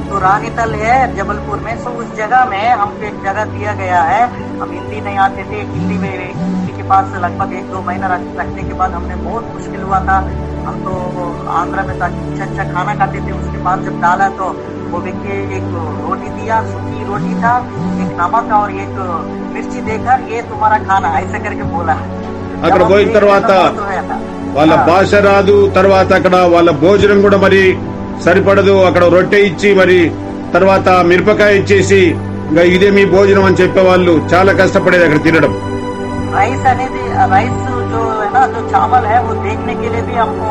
तो रानीतल है जबलपुर में, सो उस जगह में हमको एक जगह दिया गया है। हम हिंदी नहीं आते थे, हिंदी में किसी के पास लगभग 1-2 महीना रखने के बाद हमने बहुत मुश्किल हुआ था। हम तो आंध्रा में अच्छा खाना खाते थे। उसके बाद जब डाला तो वो व्यक्ति एक रोटी दिया, सूखी रोटी था, एक नमक और एक मिर्ची देकर ये तुम्हारा खाना ऐसा करके बोला। అక్కడ పోయిన తర్వాత వాళ్ళ భాష రాదు, తర్వాత అక్కడ వాళ్ళ భోజనం కూడా మరి సరిపడదు. అక్కడ రొట్టె ఇచ్చి మరి తర్వాత మిరపకాయ ఇచ్చేసి ఇంకా ఇదే మీ భోజనం అని చెప్పేవాళ్ళు. చాలా కష్టపడేది అక్కడ తినడం. राइस जो है ना, जो चावल है वो देखने के लिए भी हमको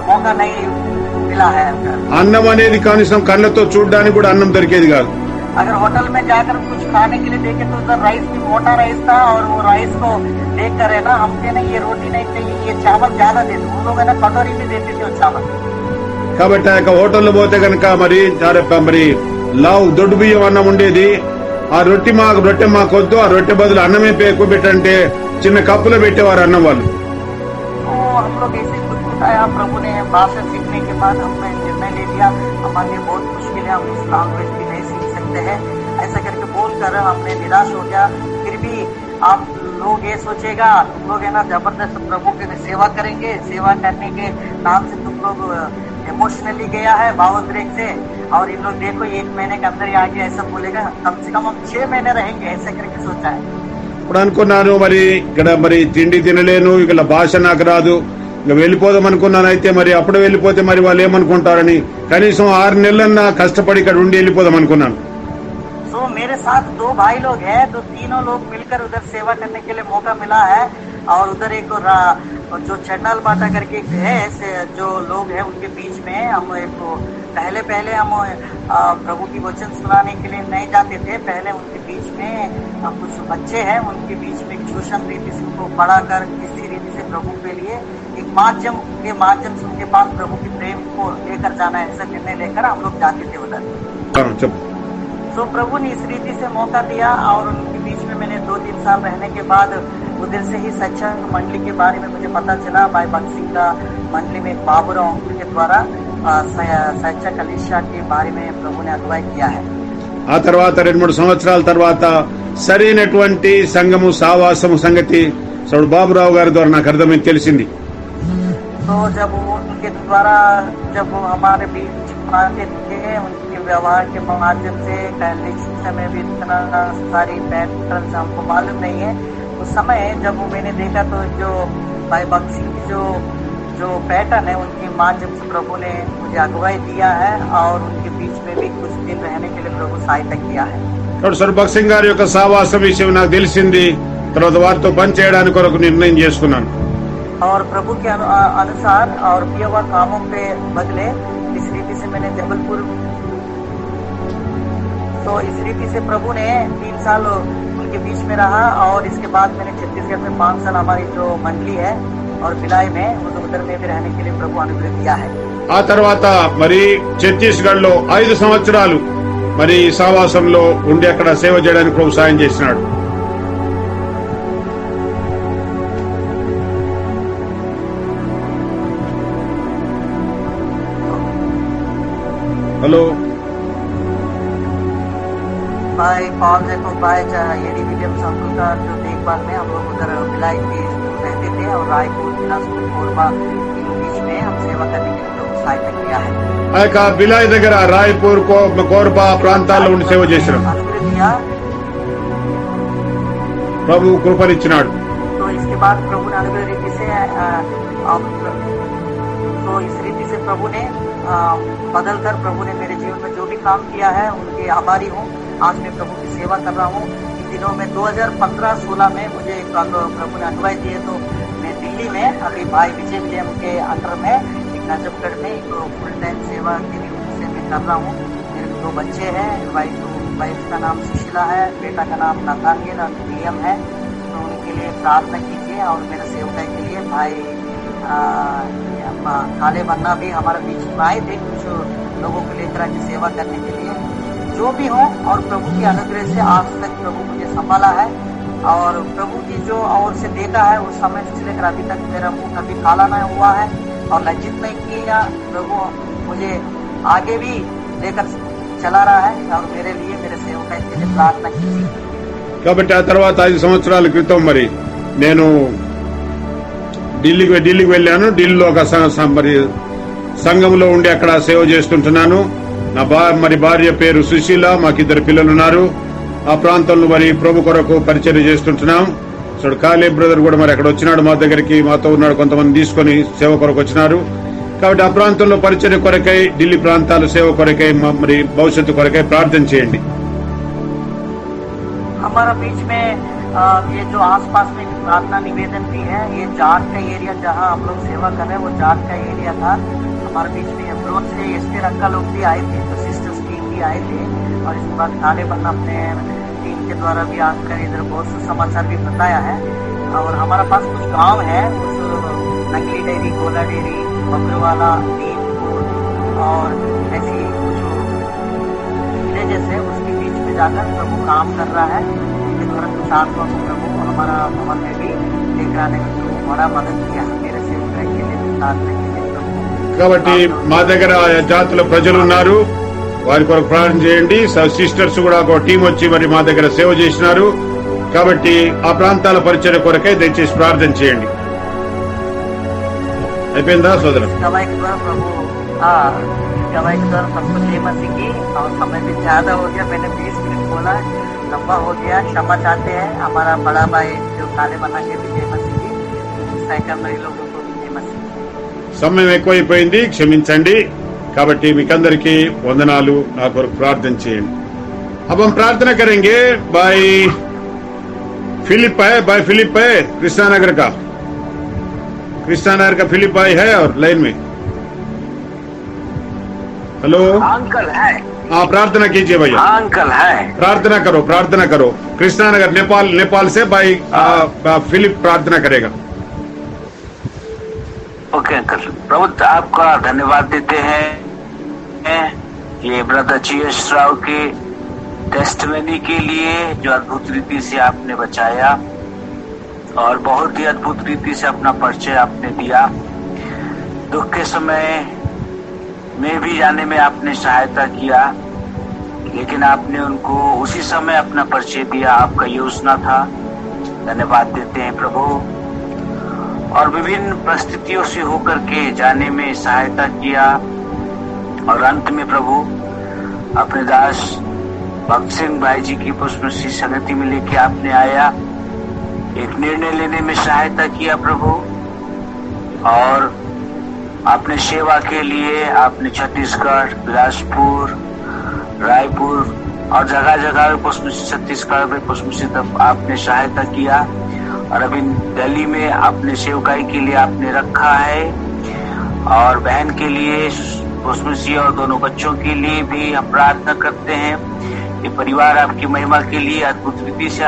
मौका नहीं मिला है। అన్నం అనేది కనీసం కళ్ళతో చూడడానికి కూడా అన్నం దొరికేది కాదు. अगर होटल में जाकर कुछ खाने के लिए देखे तो उधर राइस भी मोटा राइस था और वो राइस को देख कर है ना हमसे ना ये रोटी नहीं चाहिए, ये चावल ज्यादा दे दो। वो लोग है ना कटोरी में देते थे वो चावल। కాబట్టి ఆ యొక్క హోటల్లో పోతే కనుక మరి లావు దొడ్డు బియ్యం అన్నం ఉండేది. ఆ రొట్టె మాకొద్దు, ఆ రొట్టె బదులు అన్నమే ఎక్కువ పెట్టంటే చిన్న కప్పులో పెట్టేవారు అన్నం వాళ్ళు. तो हम लोग ऐसे कुछ बताया, प्रभु ने भाषा सीखने के बाद हमने निर्णय ले लिया हमारे लिए बहुत मुश्किल है, हम इस लैंग्वेज भी नहीं सीख सकते हैं ऐसा करके बोलकर हमने निराश हो गया। फिर भी आप लोग ये सोचेगा तुम लोग है ना जबरदस्त प्रभु की सेवा करेंगे, सेवा करने के नाम से तुम लोग इमोशनली गया है भावोद्रेक से, और इन लोग देखो 1 महीने के अंदर ही आगे ऐसा बोलेगा, कम से कम हम 6 महीने रहेंगे ऐसा करके सोचा है। ఇప్పుడు అనుకున్నాను మరి ఇక్కడ మరి తిండి తినలేను, ఇక్కడ భాష నాకు రాదు, ఇక వెళ్ళిపోదాం అనుకున్నాను. అయితే మరి అప్పుడు వెళ్ళిపోతే మరి వాళ్ళు ఏమనుకుంటారని కనీసం 6 నెలలన్నా కష్టపడి ఇక్కడ ఉండి వెళ్ళిపోదాం అనుకున్నాను. तो मेरे साथ 2 भाई लोग हैं, तो तीनों लोग मिलकर उधर सेवा करने के लिए मौका मिला है। और उधर एक जो चन्नाल बाटा करके है जो लोग हैं उनके बीच में हम एक पहले हम प्रभु की वचन सुनाने के लिए नहीं जाते थे। पहले उनके बीच में कुछ बच्चे हैं, उनके बीच में ट्यूशन रीति से उनको पढ़ाकर किसी रीति से प्रभु के लिए एक माध्यम से उनके पास प्रभु की प्रेम को लेकर जाना, ऐसा निर्णय लेकर हम लोग जाते थे उधर। तो प्रभु ने इस रीति से मौका दिया और उनके बीच में मैंने 2-3 साल रहने के बाद उधर से ही सच्चा मंडली के बारे में मुझे पता चला। भाई भक्त सिंह का मंडली में बाबूराव अंकुल के द्वारा सच्चा कलिशा के बारे में प्रभु ने अगुवाई किया है। ఆ తర్వాత 2-3 సంవత్సరాల తర్వాత సరైనటువంటి సంఘము సావాసము సంగతి సౌడు బాబురావు గారి ద్వారా నాకు అర్థమైంది, తెలిసింది. तो जब उनके द्वारा जब हमारे बीच आते थे उनके व्यवहार के माध्यम से कलिशा में भी इतना सारी पैटर्न हमको मालूम नहीं है। उस समय जब मैंने देखा तो जो भाई भक्त सिंह की जो पैटर्न है उनके माध्यम से प्रभु ने मुझे अगुवाई दिया है और उनके बीच में भी कुछ दिन रहने के लिए प्रभु सहायता किया है। సర్ భక్త్ సింగ్ గారి యొక్క సావాసం విషయం నాకు తెలిసింది. తర్వాత వారితో పని చేయడానికి కొరకు నిర్ణయం చేసుకున్నాను. और प्रभु के अनुसार और किए हुआ कामों पे बदले इस रीति से मैंने जबलपुर, तो इस रीति से प्रभु ने 3 साल उनके बीच में रहा और इसके बाद मैंने छत्तीसगढ़ में 5 साल हमारी जो मंडली है और भिलाई में उधर में भी रहने के लिए प्रभु अनुग्रह दिया है। ఆ తర్వాత మరి ఛత్తీస్గఢ్ లో 5 సంవత్సరాలు మరి సావాసంలో ఉండి అక్కడ సేవ చేయడానికి ప్రభు సాయం చేసినాడు. भाई एडी विलियम्स अंकल का जो देखभाल में हम लोग उधर भिलाई के रहते थे और रायपुर बिलासपुर कोरबा इन बीच में हम सेवा करने के लिए लोग सहायता किया है। ఆ యొక్క బిలాయ్ దగ్గర రాయ్పూర్ కోర్బా ప్రాంతాల్లో ఉండి సేవ చేసినాం. अनुग्रह दिया ప్రభు కృపనిచ్చినాడు. तो इसके बाद प्रभु ने अनुग्रह रीति से तो इस रीति से प्रभु ने बदल कर प्रभु ने मेरे जीवन में जो भी काम किया है उनके आभारी हूँ। आज मैं प्रभु की सेवा कर रहा हूँ। इन दिनों में 2015-16 में मुझे प्रभु ने अगुवाई दिए तो मैं दिल्ली में अभी भाई विजय विलियम के अंडर में एक नजफगढ़ में एक फुल टाइम सेवा के लिए से मैं कर रहा हूँ। मेरे 2 बच्चे हैं। वाइफ का नाम सुशीला है, बेटा का नाम नाथानियल और विलियम है। तो उनके लिए प्रार्थना कीजिए और मेरे सेवकाई के लिए भाई काले बन्ना भी हमारे बीच में आए थे कुछ लोगों को लेकर आके सेवा करने के लिए। जो भी हो और प्रभु की अनुग्रह से आज तक प्रभु मुझे संभाला है और प्रभु की जो ओर से देता है उस समय से लेकर अभी तक मेरा मुंह कभी काला नहीं हुआ है और लज्जित नहीं किया। प्रभु मुझे आगे भी लेकर चला रहा है और मेरे लिए मेरे सेवकाई के लिए प्रार्थना कीजिए। కాబట్టి ఆ తర్వాత 5 సంవత్సరాల క్రితం మరి నేను ఢిల్లీకి వెళ్ళాను. ఢిల్లీలో ఒక మరి సంఘంలో ఉండి అక్కడ సేవ చేస్తుంటున్నాను. నా భార్య పేరు సుశీల, మాకు 2 పిల్లలు ఉన్నారు. ఆ ప్రాంతంలో మరి ప్రభు కొరకు పరిచర్య చేస్తుంటున్నాం. సో కాలే బ్రదర్ కూడా మరి అక్కడ వచ్చినాడు మా దగ్గరికి, మాతో ఉన్నాడు. కొంతమంది తీసుకొని సేవ కొరకు వచ్చినారు. కాబట్టి ఆ ప్రాంతంలో పరిచర్య కొరకై ఢిల్లీ ప్రాంతాల సేవ కొరకై మరి భవిష్యత్తు కొరకై ప్రార్థన చేయండి. हमारा बीच में ये जो आसपास में प्रार्थना निवेदन भी है, ये जाट का एरिया जहाँ हम लोग सेवा कर रहे हैं वो जाट का एरिया था। हमारे बीच में अप्रोच से एसटी रंका लोग भी आए थे, तो सिस्टर्स टीम भी आए थे और इसके बाद काले बन्ना अपने टीम के द्वारा भी आकर इधर बहुत से समाचार भी बताया है। और हमारा पास कुछ गांव है, उस नकली डेयरी, गोला डेयरी, बकरवाला, नीमपुर और ऐसी कुछ विलेजेस है, उसके बीच में जाकर प्रभु काम कर रहा है। इसके द्वारा कुछ आत्मा को प्रभु हमारा भवन में भी लेकर आने में प्रभु बड़ा मदद किया मेरे सेवकाई के लिए, प्रार्थना के लिए प्रभु। కాబట్టి మా దగ్గర ఆయా జాతుల ప్రజలు ఉన్నారు, వారి కొరకు ప్రార్థన చేయండి. సిస్టర్స్ కూడా ఒక టీం వచ్చి మరి మా దగ్గర సేవ చేసినారు. కాబట్టి ఆ ప్రాంతాల పరిచర్య కొరకై దయచేసి ప్రార్థన చేయండి. అయిపోయిందా సోదరు? गवाही के द्वारा प्रभु गवाही के द्वारा सबको जय मसीह की। और समय भी ज्यादा हो गया, मैंने 20 मिनट बोला, लंबा हो गया, क्षमा चाहते हैं। हमारा बड़ा भाई जो काले बना के भी जय मसीह की, साइकिल में लोगों को भी जय मसीह। సమయం ఎక్కువైపోయింది, క్షమించండి. కాబట్టి మీకందరికీ వందనాలు. నా కొరకు ప్రార్థన చేయండి. अब हम प्रार्थना करेंगे भाई फिलिप है कृष्णानगर का फिलिप भाई है और लाइन में। हेलो अंकल है। हाँ, प्रार्थना कीजिए भैया। अंकल है। प्रार्थना करो। कृष्णानगर नेपाल से भाई फिलिप प्रार्थना करेगा। ओके अंकल, प्रभु आपका धन्यवाद देते हैं ये ब्रदर जीएस राव के टेस्टमनी के लिए जो अद्भुत रीति से आपने बचाया और बहुत ही अद्भुत रीति से अपना परिचय आपने दिया। दुख के समय में भी जाने में आपने सहायता किया, लेकिन आपने उनको उसी समय अपना परिचय दिया, आपका योजना था। धन्यवाद देते हैं प्रभु। और विभिन्न परिस्थितियों से होकर के जाने में सहायता किया और अंत में प्रभु अपने दास भक्त सिंह भाई जी की पुष्पश्री संगति में लेके आपने आया, एक निर्णय लेने में सहायता किया प्रभु। और आपने सेवा के लिए आपने छत्तीसगढ़, बिलासपुर, रायपुर और जगह जगह पुष्पश्री, छत्तीसगढ़ में पुष्पश्री तक आपने सहायता किया। और अभी दिल्ली में आपने सेवकाई के लिए आपने रखा है और बहन के लिए पुष्पश्री और दोनों बच्चों के लिए भी हम प्रार्थना करते हैं। ये परिवार आपकी महिमा के लिए अद्भुत रीति से